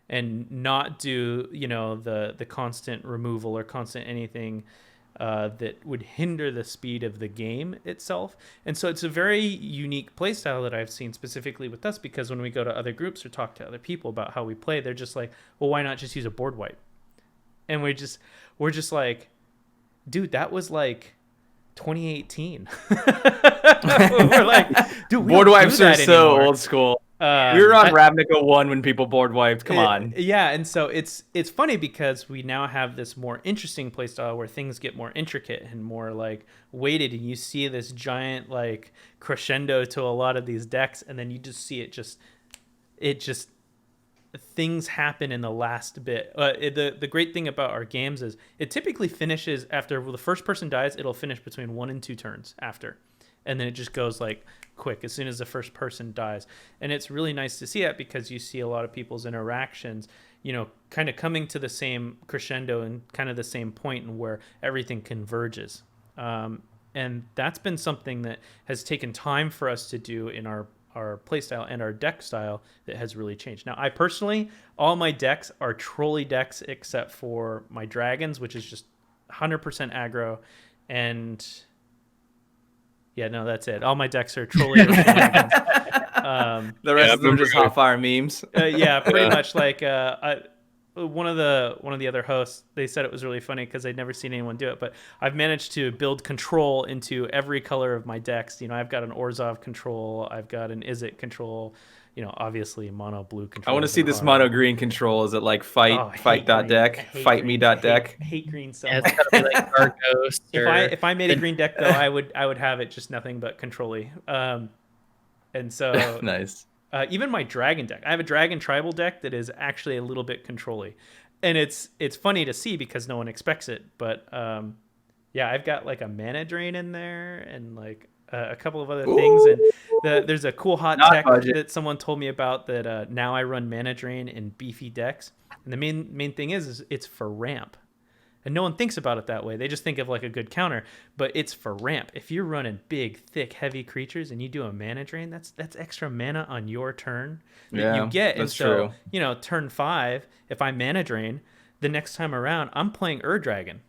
and not do the constant removal or constant anything that would hinder the speed of the game itself. And so it's a very unique play style that I've seen specifically with us, because when we go to other groups or talk to other people about how we play, they're just like, well, why not just use a board wipe? And we're just like, dude, that was like 2018. We're like, dude, board wipes are so anymore. old school. We were on Ravnica 1 when people board wiped. Come on. Yeah, and so it's funny because we now have this more interesting playstyle where things get more intricate and more like weighted, and you see this giant like crescendo to a lot of these decks, and then you just see it just things happen in the last bit. The great thing about our games is it typically finishes after the first person dies. It'll finish between 1 and 2 turns after, and then it just goes like quick as soon as the first person dies. And it's really nice to see that, because you see a lot of people's interactions kind of coming to the same crescendo and kind of the same point, and where everything converges. And that's been something that has taken time for us to do in our play style and our deck style that has really changed. Now, I personally, all my decks are trolley decks except for my dragons, which is just 100% aggro. And yeah, no, that's it. All my decks are trolley dragons. The rest of them are just hot fire memes. Yeah, pretty much. Like one of the other hosts, they said it was really funny because they'd never seen anyone do it, but I've managed to build control into every color of my decks. I've got an Orzhov control, I've got an Izzet control, obviously mono blue controls. I want to see this mono green control. Is it like fight dot deck, fight me dot deck? I hate green so Yeah, much. it's gotta be like Argos. If I made a green deck though, I would have it just nothing but control-y. And so Nice. Even my dragon deck, I have a dragon tribal deck that is actually a little bit control-y, and it's funny to see because no one expects it. But yeah, I've got like a mana drain in there and like a couple of other things. And there's a cool hot tech that someone told me about that now I run mana drain in beefy decks, and the main thing is it's for ramp. And no one thinks about it that way. They just think of like a good counter, but it's for ramp. If you're running big, thick, heavy creatures and you do a mana drain, that's extra mana on your turn that you get. And so, true. Turn 5, if I mana drain, the next time around, I'm playing Dragon.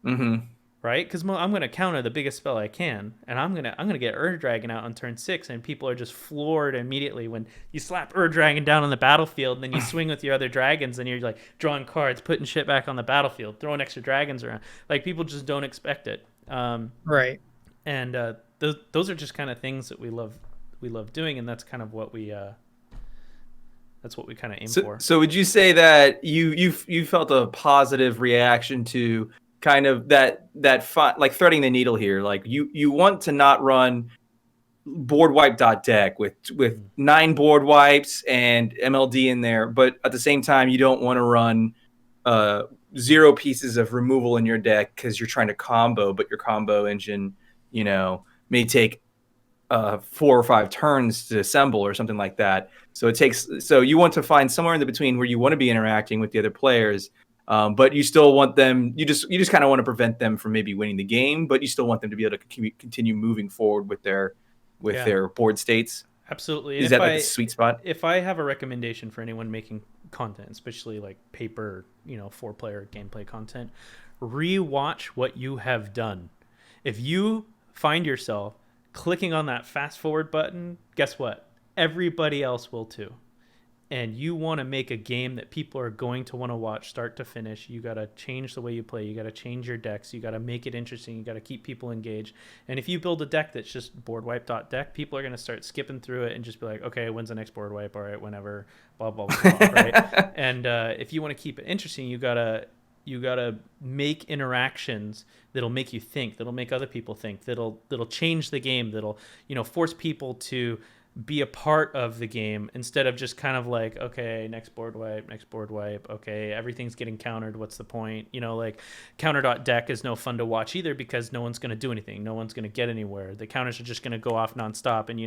Mm-hmm. Right? Because I'm going to counter the biggest spell I can, and I'm gonna get Dragon out on turn 6, and people are just floored immediately when you slap Dragon down on the battlefield, and then you swing with your other dragons, and you're like drawing cards, putting shit back on the battlefield, throwing extra dragons around. Like people just don't expect it. Right. And those are just kind of things that we love doing, and that's kind of what we kind of aim for. So would you say that you felt a positive reaction to kind of that like threading the needle here? Like you want to not run board wipe deck with 9 board wipes and MLD in there, but at the same time you don't want to run 0 pieces of removal in your deck because you're trying to combo, but your combo engine may take 4 or 5 turns to assemble or something like that. So you want to find somewhere in the between where you want to be interacting with the other players, but you still want them. You just kind of want to prevent them from maybe winning the game, but you still want them to be able to continue moving forward with their board states. Absolutely. Is that like the sweet spot? If I have a recommendation for anyone making content, especially like paper, 4-player gameplay content, rewatch what you have done. If you find yourself clicking on that fast forward button, guess what? Everybody else will too. And you want to make a game that people are going to want to watch start to finish. You got to change the way you play. You got to change your decks. You got to make it interesting. You got to keep people engaged. And if you build a deck that's just board wipe deck, people are going to start skipping through it and just be like, okay, when's the next board wipe? All right, whenever, blah, blah, blah, right? And if you want to keep it interesting, you got to make interactions that'll make you think, that'll make other people think, that'll change the game, that'll, force people to be a part of the game instead of just kind of like, okay, next board wipe, okay, everything's getting countered, what's the point? Like counter.deck is no fun to watch either because no one's going to do anything, no one's going to get anywhere, the counters are just going to go off nonstop, and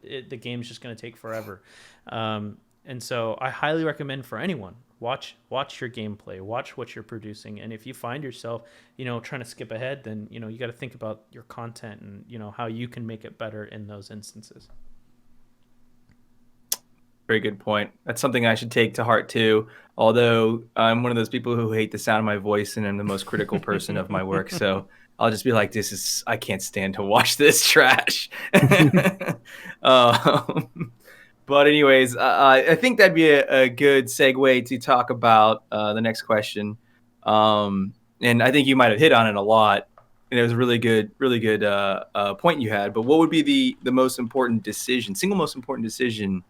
that the game's just going to take forever. And so I highly recommend for anyone, watch your gameplay, watch what you're producing, and if you find yourself trying to skip ahead, then you got to think about your content and how you can make it better in those instances. Very good point. That's something I should take to heart too. Although I'm one of those people who hate the sound of my voice and I'm the most critical person of my work. So I'll just be like, I can't stand to watch this trash. But anyways, I think that'd be a good segue to talk about the next question. And I think you might have hit on it a lot. And it was a really good point you had. But what would be the most important decision, single most important decision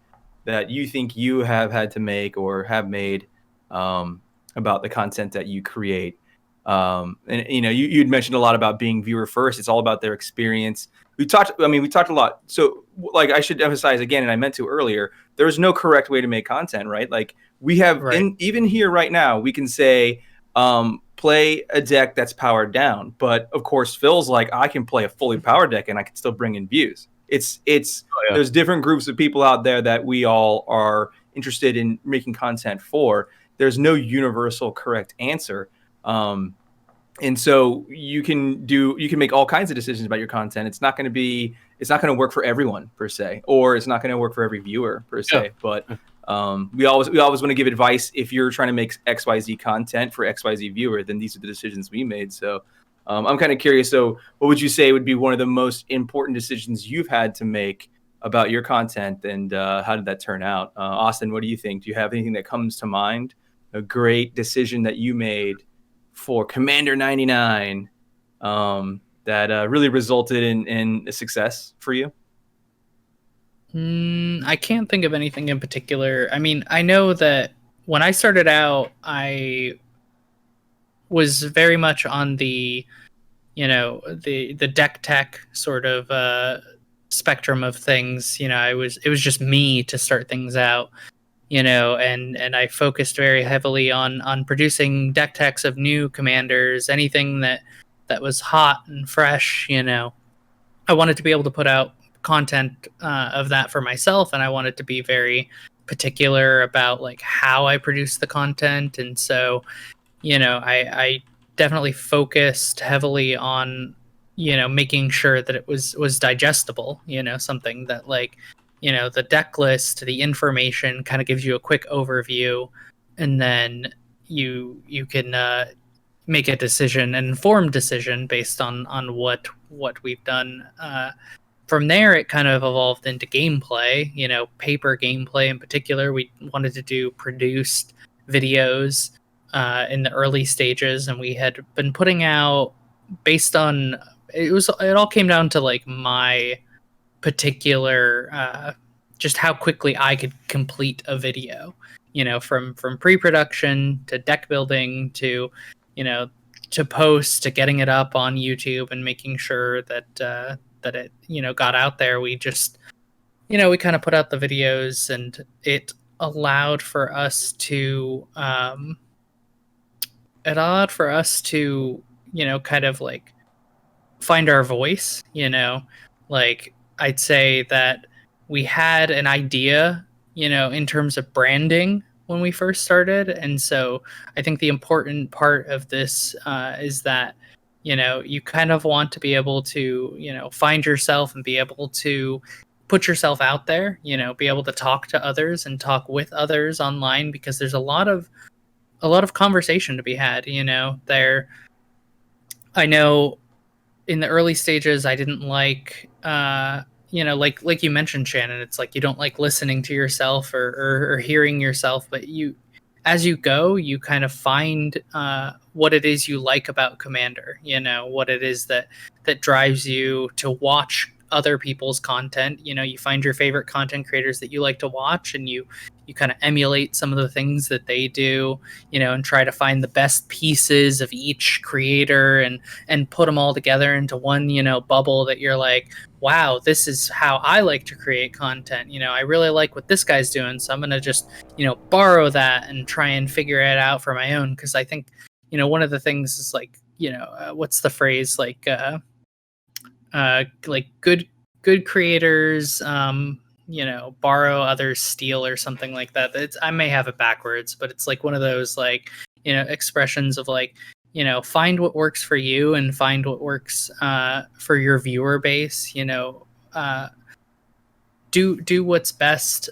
that you think you have had to make or have made about the content that you create? And you'd mentioned a lot about being viewer first. It's all about their experience. We talked a lot. So like I should emphasize again, and I meant to earlier, there's no correct way to make content, right? Like we have even here right now, we can say play a deck that's powered down. But of course, Phil's like, I can play a fully powered deck and I can still bring in views. There's different groups of people out there that we all are interested in making content for. There's no universal correct answer. And so you can make all kinds of decisions about your content. It's not going to work for everyone per se, or it's not going to work for every viewer per se. But we always want to give advice. If you're trying to make XYZ content for XYZ viewer, then these are the decisions we made. So I'm kind of curious. So what would you say would be one of the most important decisions you've had to make about your content, and how did that turn out? Austin, what do you think? Do you have anything that comes to mind? A great decision that you made for Commander 99 that really resulted in a success for you? I can't think of anything in particular. I mean, I know that when I started out, I was very much on the, the deck tech sort of spectrum of things. It was just me to start things out, and I focused very heavily on producing deck techs of new commanders, anything that was hot and fresh. I wanted to be able to put out content of that for myself, and I wanted to be very particular about like how I produce the content. And so, I definitely focused heavily on, making sure that it was digestible. Something that like, the deck list, the information kind of gives you a quick overview, and then you can make a decision, an informed decision based on what we've done. From there, it kind of evolved into gameplay, paper gameplay in particular. We wanted to do produced videos in the early stages, and we had been putting out based on it all came down to like my particular just how quickly I could complete a video, from pre-production to deck building to, to post to getting it up on YouTube and making sure that that it got out there. We just we kind of put out the videos, and it allowed for us to kind of like find our voice. Like I'd say that we had an idea, in terms of branding when we first started. And so I think the important part of this is that, you kind of want to be able to, find yourself and be able to put yourself out there, be able to talk to others and talk with others online, because there's a lot of conversation to be had. I know in the early stages, I didn't like, like you mentioned, Shannon, it's like you don't like listening to yourself or hearing yourself, but as you go, you kind of find what it is you like about Commander, what it is that drives you to watch other people's content. You find your favorite content creators that you like to watch, and you kind of emulate some of the things that they do, and try to find the best pieces of each creator and put them all together into one, bubble that you're like, wow, this is how I like to create content. I really like what this guy's doing, so I'm going to just, borrow that and try and figure it out for my own. Because I think, one of the things is like, what's the phrase, like good creators, borrow, others steal, or something like that. I may have it backwards, but it's like one of those like, expressions of like, find what works for you and find what works for your viewer base. Do what's best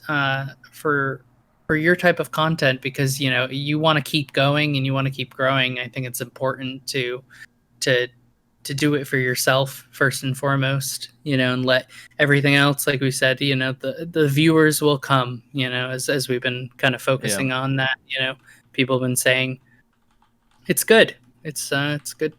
for your type of content, because you want to keep going and you want to keep growing. I think it's important to do it for yourself first and foremost, and let everything else, like we said, the viewers will come, as we've been kind of focusing on that. People have been saying it's good. It's good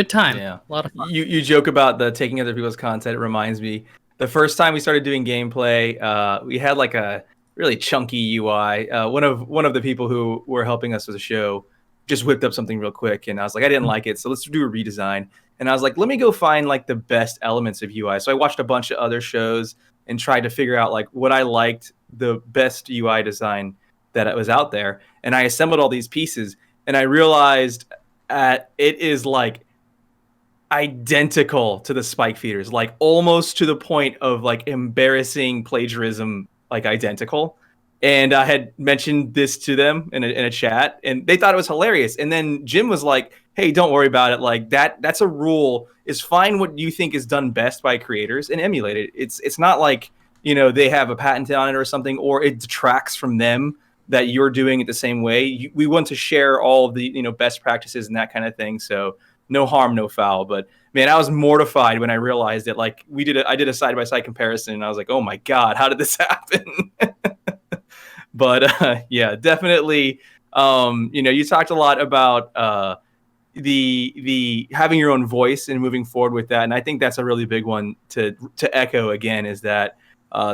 time. Yeah, a lot of fun. You joke about the taking other people's content. It reminds me, the first time we started doing gameplay, we had like a really chunky UI. One of the people who were helping us with the show just whipped up something real quick, and I was like, I didn't like it, so let's do a redesign. And I was like, let me go find like the best elements of UI. So I watched a bunch of other shows and tried to figure out like what I liked, the best UI design that was out there. And I assembled all these pieces, and I realized it is like identical to the spike feeders, like almost to the point of like embarrassing plagiarism, like identical. And I had mentioned this to them in a chat, and they thought it was hilarious. And then Jim was like, hey, don't worry about it. Like that's a rule, is find what you think is done best by creators and emulate it. It's not like, they have a patent on it or something, or it detracts from them that you're doing it the same way. We want to share all of the, best practices and that kind of thing. So no harm, no foul. But man, I was mortified when I realized that like I did a side-by-side comparison, and I was like, oh my God, how did this happen? But yeah, definitely. You talked a lot about the having your own voice and moving forward with that, and I think that's a really big one to echo again, is that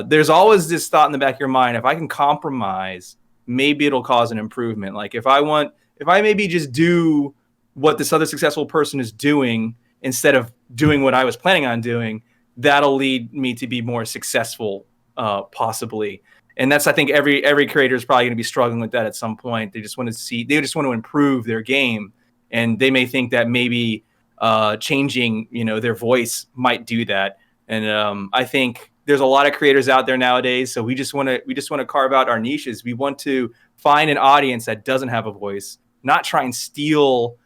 there's always this thought in the back of your mind: if I can compromise, maybe it'll cause an improvement. Like if I maybe just do what this other successful person is doing instead of doing what I was planning on doing, that'll lead me to be more successful, possibly. And that's, I think every creator is probably going to be struggling with that at some point. They just want to improve their game, and they may think that maybe changing, their voice might do that. And I think there's a lot of creators out there nowadays, so we just want to carve out our niches. We want to find an audience that doesn't have a voice, not try and steal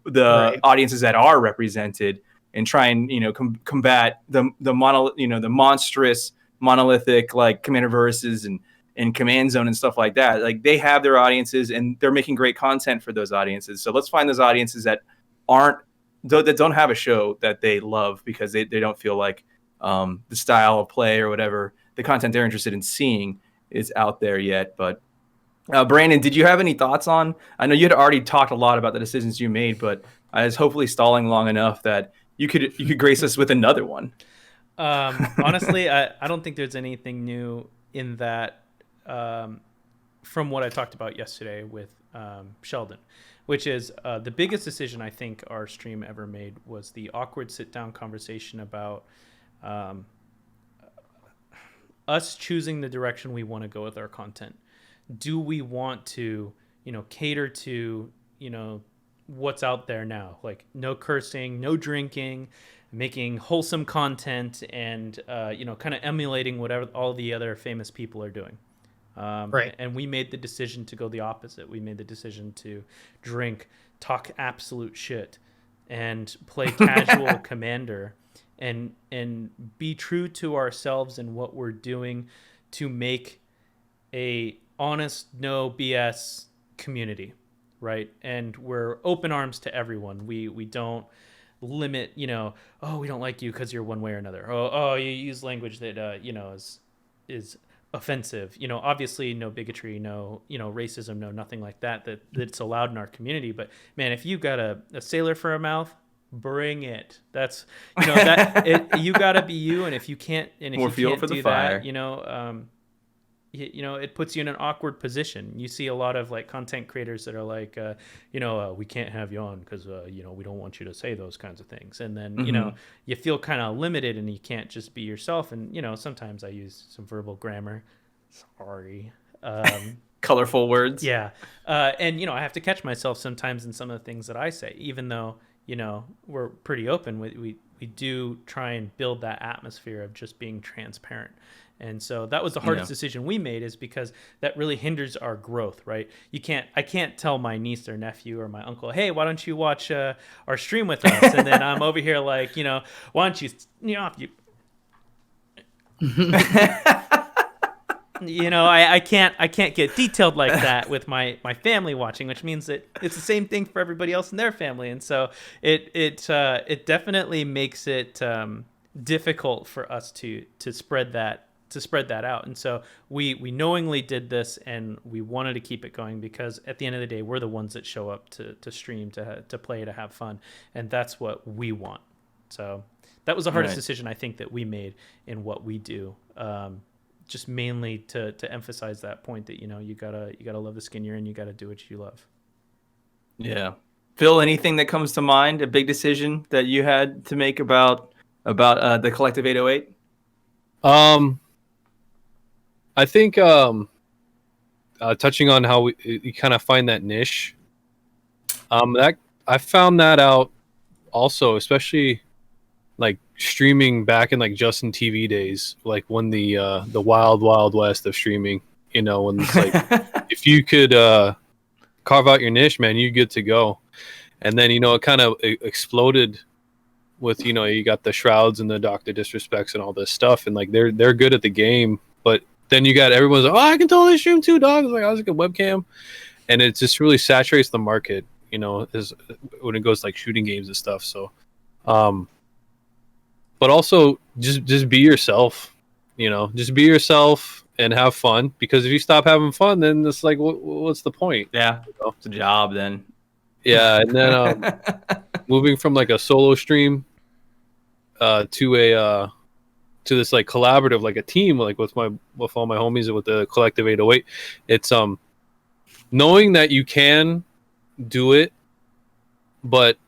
the audiences that are represented, and try and combat the monstrous monolithic like Commanderverses and Command Zone and stuff like that. Like they have their audiences and they're making great content for those audiences. So let's find those audiences that don't have a show that they love because they don't feel like the style of play or whatever the content they're interested in seeing is out there yet. But Brandon, did you have any thoughts on? I know you had already talked a lot about the decisions you made, but I was hopefully stalling long enough that you could grace us with another one. Honestly, I don't think there's anything new in that from what I talked about yesterday with Sheldon, which is the biggest decision I think our stream ever made was the awkward sit-down conversation about us choosing the direction we want to go with our content. Do we want to, cater to, what's out there now? Like no cursing, no drinking, making wholesome content, and kind of emulating whatever all the other famous people are doing. Right. And we made the decision to go the opposite. We made the decision to drink, talk absolute shit, and play casual Commander, and be true to ourselves and what we're doing to make a honest, no BS community, right? And we're open arms to everyone. We don't limit, we don't like you because you're one way or another. Oh, you use language that is offensive. Obviously no bigotry, no racism, no nothing like that's allowed in our community. But man, if you got a sailor for a mouth, bring it. That's you gotta be you. And if you can't, and if more you fuel can't for the do fire. that, it puts you in an awkward position. You see a lot of like content creators that are like, we can't have you on because we don't want you to say those kinds of things. And then you feel kind of limited and you can't just be yourself. And sometimes I use some verbal grammar. Sorry. Colorful words. Yeah. And I have to catch myself sometimes in some of the things that I say, even though we're pretty open. We do try and build that atmosphere of just being transparent. And so that was the hardest decision we made, is because that really hinders our growth, right? I can't tell my niece or nephew or my uncle, hey, why don't you watch our stream with us? And then I'm over here like, why don't you, I can't get detailed like that with my family watching, which means that it's the same thing for everybody else in their family. And so it definitely makes it difficult for us to spread that out. And so we knowingly did this, and we wanted to keep it going because at the end of the day, we're the ones that show up to stream, to play, to have fun. And that's what we want. So that was the hardest decision I think that we made in what we do. Just mainly to emphasize that point that, you gotta love the skin you're in, you gotta do what you love. Yeah. Phil, anything that comes to mind, a big decision that you had to make about the Collective 808? I think touching on how you kind of find that niche, that I found that out also, especially like streaming back in like Justin TV days, like when the wild west of streaming, when it's like if you could carve out your niche, man, you're good to go. And then it kind of exploded with you got the Shrouds and the Dr. Disrespects and all this stuff, and like they're good at the game, but then you got everyone's like, oh, I can totally stream too, dog. It's like, I was like a webcam, and it just really saturates the market, is when it goes to, like shooting games and stuff. So, but also just be yourself, just be yourself and have fun. Because if you stop having fun, then it's like, what's the point? Yeah, it's a job then. Yeah, and then moving from like a solo stream to to this like collaborative, like a team, like with all my homies and with the collective 808. It's knowing that you can do it, but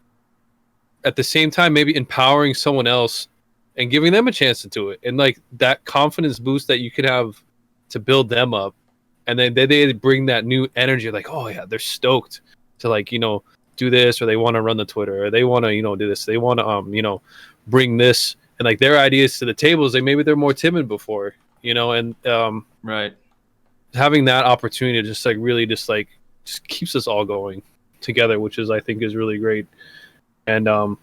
at the same time maybe empowering someone else and giving them a chance to do it, and like that confidence boost that you could have to build them up, and then they bring that new energy, like, oh yeah, they're stoked to like, you know, do this, or they want to run the Twitter, or they want to, you know, do this, they want to you know, bring this and like their ideas to the tables. Like maybe they're more timid before, you know, and right, having that opportunity to just like really just keeps us all going together, which is, I think, is really great. And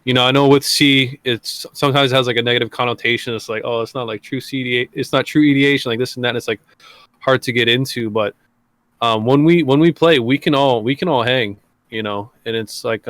you know, I know with C, it's sometimes has like a negative connotation. It's like, oh, it's not like true CDA, it's not true EDH, like this and that. And it's like hard to get into, but when we play, we can all hang, you know. And it's like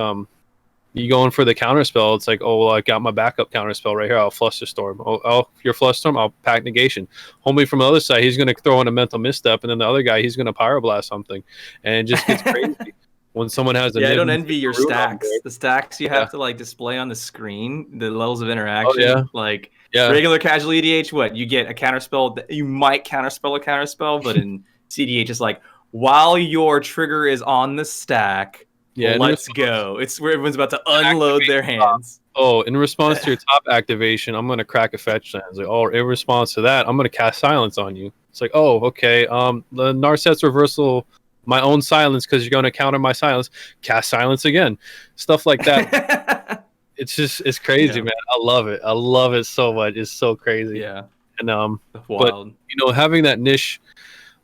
you going for the counter spell. It's like, oh well, I got my backup counter spell right here. I'll Flusterstorm. Oh, your Flusterstorm. I'll pack negation. Homie from the other side, he's gonna throw in a mental misstep, and then the other guy, he's gonna pyroblast something, and it just gets crazy. When someone has a I don't envy your stacks. The stacks you have to like display on the screen, the levels of interaction. Oh, yeah. Like Yeah. regular casual EDH, what you get a counterspell that you might counterspell a counterspell, but in CDH it's like while your trigger is on the stack, let's go. It's where everyone's about to unload their hands. Oh, in response to your top activation, I'm gonna crack a fetch land. It's like, oh, in response to that, I'm gonna cast silence on you. It's like, oh, okay. The Narset's reversal. My own silence, because you're going to counter my silence. Cast silence again, stuff like that. It's crazy, man. I love it so much. It's so crazy. Yeah. And wild. But you know, having that niche,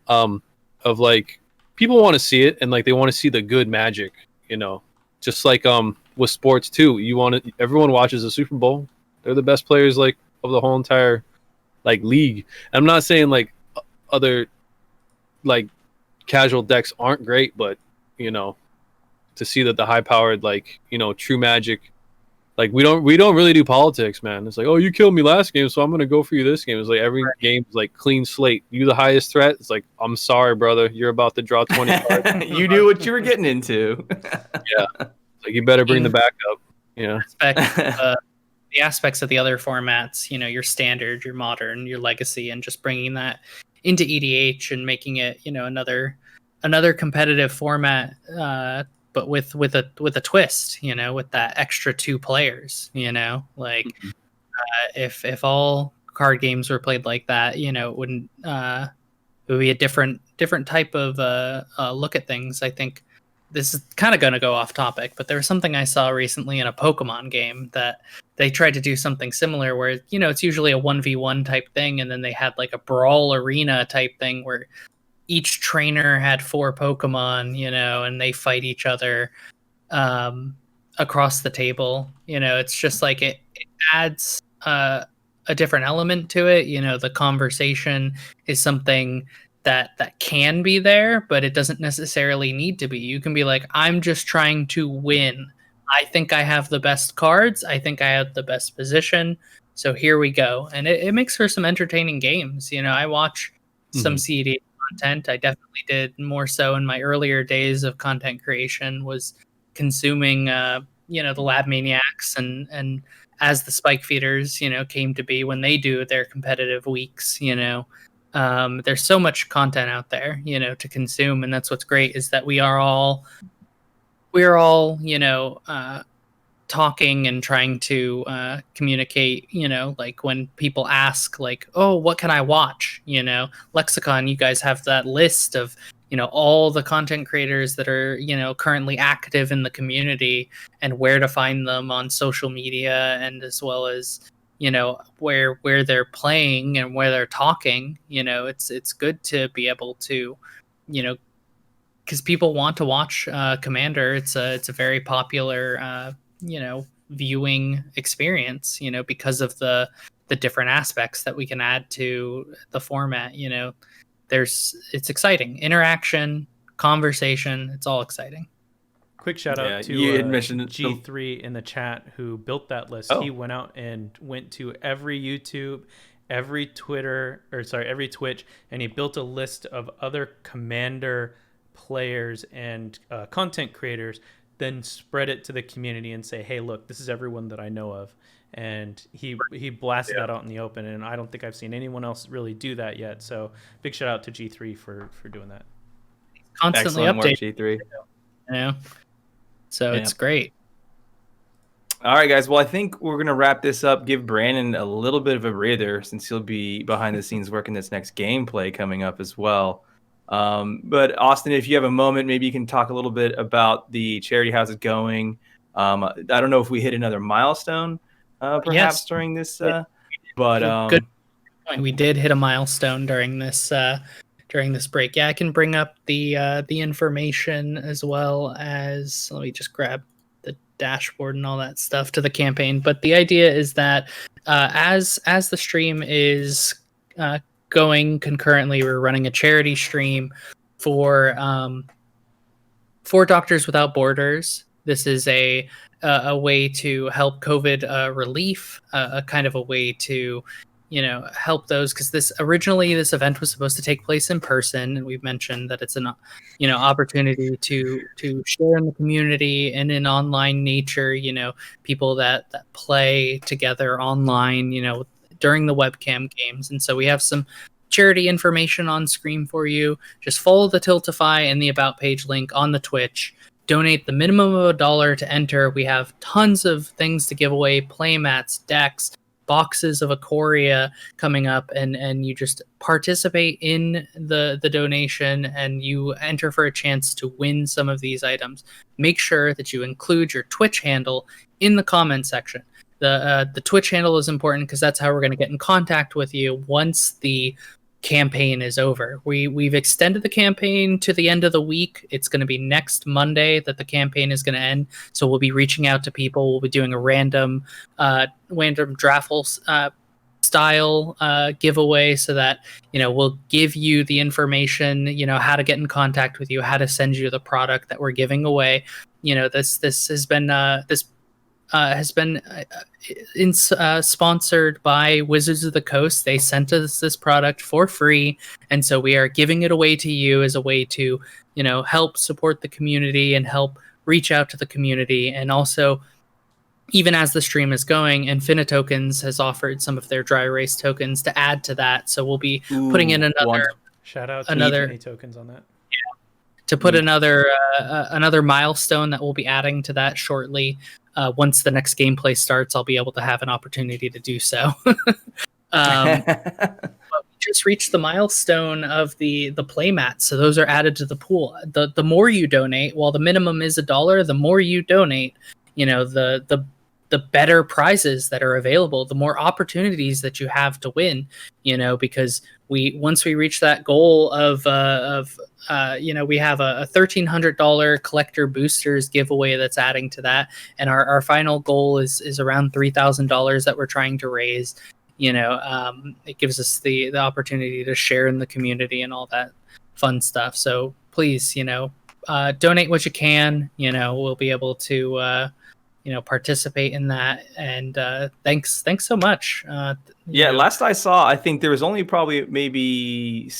of like people want to see it, and like they want to see the good magic. You know, just like with sports too. Everyone watches the Super Bowl. They're the best players like of the whole entire like league. And I'm not saying like other like casual decks aren't great, but you know, to see that the high powered, like, you know, true magic, like we don't really do politics, man. It's like, oh, you killed me last game, so I'm gonna go for you this game. It's like every game's like clean slate. You the highest threat. It's like, I'm sorry, brother, you're about to draw 20 cards. You knew what you were getting into. Yeah, like you better bring the backup. Yeah. The aspects of the other formats, you know, your standard, your modern, your legacy, and just bringing that into EDH and making it, you know, another competitive format, but with a twist, you know, with that extra 2 players, you know, like if all card games were played like that, you know, it wouldn't it would be a different type of look at things. I think this is kind of going to go off topic, but there was something I saw recently in a Pokemon game that they tried to do something similar where, you know, it's usually a 1v1 type thing. And then they had like a brawl arena type thing where each trainer had 4 Pokemon, you know, and they fight each other across the table. You know, it's just like it adds a different element to it. You know, the conversation is something that can be there, but it doesn't necessarily need to be. You can be like, I'm just trying to win. I think I have the best cards. I think I have the best position. So here we go. And it makes for some entertaining games. You know, I watch some CD content. I definitely did more so in my earlier days of content creation, was consuming, you know, the Lab Maniacs and as the Spike Feeders, you know, came to be when they do their competitive weeks, you know. There's so much content out there, you know, to consume, and that's what's great is that we're all, you know, talking and trying to communicate, you know, like when people ask like, oh, what can I watch? You know, Lexicon, you guys have that list of, you know, all the content creators that are, you know, currently active in the community and where to find them on social media, and as well as, you know, where they're playing and where they're talking. You know, it's good to be able to, you know, because people want to watch Commander. It's a very popular you know, viewing experience, you know, because of the different aspects that we can add to the format. You know, it's exciting, interaction, conversation, it's all exciting. Quick shout out to you had mentioned G3 in the chat who built that list. He went out and went to every YouTube, every Twitch, and he built a list of other Commander players and content creators, then spread it to the community and say, hey, look, this is everyone that I know of. and he blasted that out in the open, and I don't think I've seen anyone else really do that yet. So big shout out to G3 for doing that. Constantly Excellent work, updating, G3. you know? So Yeah. it's great. All right, guys. Well, I think we're going to wrap this up. Give Brandon a little bit of a breather since he'll be behind the scenes working this next gameplay coming up as well. But Austin, if you have a moment, maybe you can talk a little bit about the charity. How's it going? I don't know if we hit another milestone perhaps during this, but good point. We did hit a milestone during this break. Yeah, I can bring up the information as well as, let me just grab the dashboard and all that stuff to the campaign. But the idea is that as the stream is going concurrently, we're running a charity stream for Doctors Without Borders. This is a way to help COVID relief, a kind of a way to, help those, because this event was supposed to take place in person, and we've mentioned that it's an opportunity to share in the community and in online nature, people that play together online, during the webcam games. And so we have some charity information on screen for you. Just follow the Tiltify and the About page link on the Twitch. Donate the minimum of $1 to enter. We have tons of things to give away: playmats, decks, boxes of Ikoria coming up, and you just participate in the donation and you enter for a chance to win some of these items. Make sure that you include your Twitch handle in the comment section. The Twitch handle is important because that's how we're going to get in contact with you once the campaign is over. We've extended the campaign to the end of the week. It's going to be next Monday that the campaign is going to end. So we'll be reaching out to people. We'll be doing a random draftful style giveaway, so that we'll give you the information, how to get in contact with you, how to send you the product that we're giving away. This has been sponsored by Wizards of the Coast. They sent us this product for free, and so we are giving it away to you as a way to help support the community and help reach out to the community. And also, even as the stream is going, Infinitokens has offered some of their dry erase tokens to add to that, so we'll be putting in another shout out to another tokens on that, to put another milestone that we'll be adding to that shortly. Once the next gameplay starts, I'll be able to have an opportunity to do so. But we just reached the milestone of the playmats, so those are added to the pool. The more you donate, while the minimum is $1, the more you donate, the better prizes that are available, the more opportunities that you have to win. Because once we reach that goal of we have a $1,300 collector boosters giveaway that's adding to that, and our final goal is around $3,000 that we're trying to raise. It gives us the opportunity to share in the community and all that fun stuff. So please, donate what you can. We'll be able to participate in that. And thanks so much. Last I saw, I think there was only probably maybe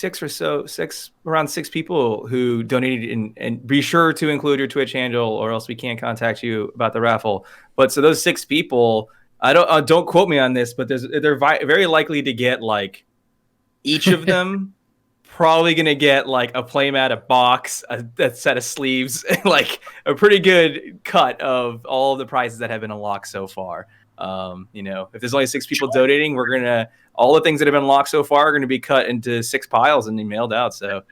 around six people who donated, and be sure to include your Twitch handle or else we can't contact you about the raffle. But so those 6 people, don't quote me on this, but they're very likely to get, like, each of them probably going to get like a playmat, a box, a set of sleeves, like a pretty good cut of all the prizes that have been unlocked so far. If there's only 6 people donating, all the things that have been unlocked so far are going to be cut into 6 piles and mailed out. So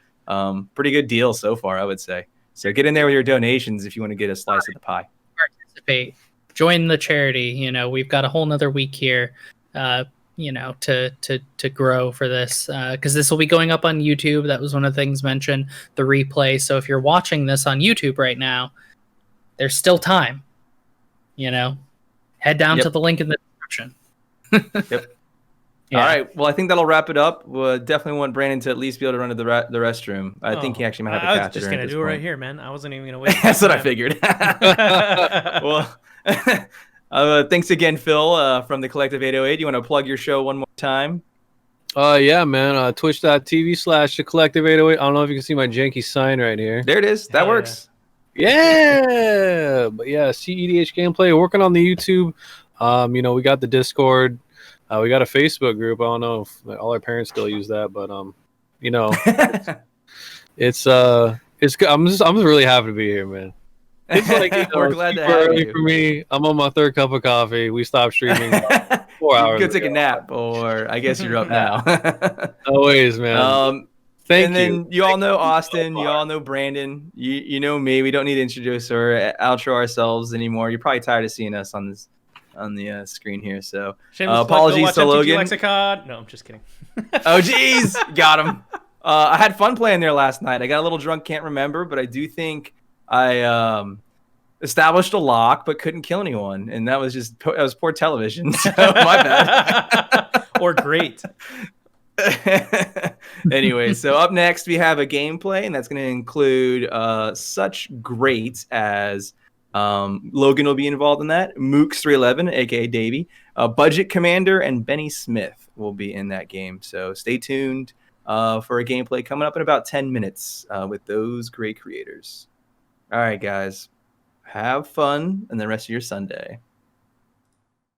pretty good deal so far, I would say. So get in there with your donations if you want to get a slice of the pie. Participate, join the charity. We've got a whole nother week here. To grow for this, because this will be going up on YouTube. That was one of the things mentioned, the replay. So if you're watching this on YouTube right now, there's still time. Head down to the link in the description. Yep. Yeah. All right. Well, I think that'll wrap it up. We'll definitely want Brandon to at least be able to run to the restroom. I think he actually might have a catheter. I was just gonna do it right here, man. I wasn't even gonna wait. That's what I figured. Well. Thanks again, Phil, from the Collective 808. You want to plug your show one more time? Yeah, man. Twitch.tv/the Collective 808. I don't know if you can see my janky sign right here. There it is. That works. Yeah. But yeah, CEDH gameplay. Working on the YouTube We got the Discord. We got a Facebook group. I don't know if all our parents still use that, but it's good. I'm just really happy to be here, man. It's like We're glad to super have early you. for me. I'm on my third cup of coffee. We stopped streaming 4 hours Go take a ago. nap, or I guess you're up now. Always, man. Thank and you. then you all know Austin, you all know Brandon, you know me. We don't need to introduce or outro ourselves anymore. You're probably tired of seeing us on the screen here. So Shameless plug, go apologies watch to Logan. MTGLexicon. No, I'm just kidding. Oh geez, got him. I had fun playing there last night. I got a little drunk, can't remember, but I do think I established a lock, but couldn't kill anyone, and that was poor television. So my bad. Or great. Anyway, so up next we have a gameplay, and that's going to include such greats as Logan will be involved in that. Mooks311, aka Davey, Budget Commander, and Benny Smith will be in that game. So stay tuned for a gameplay coming up in about 10 minutes with those great creators. All right, guys, have fun and the rest of your Sunday.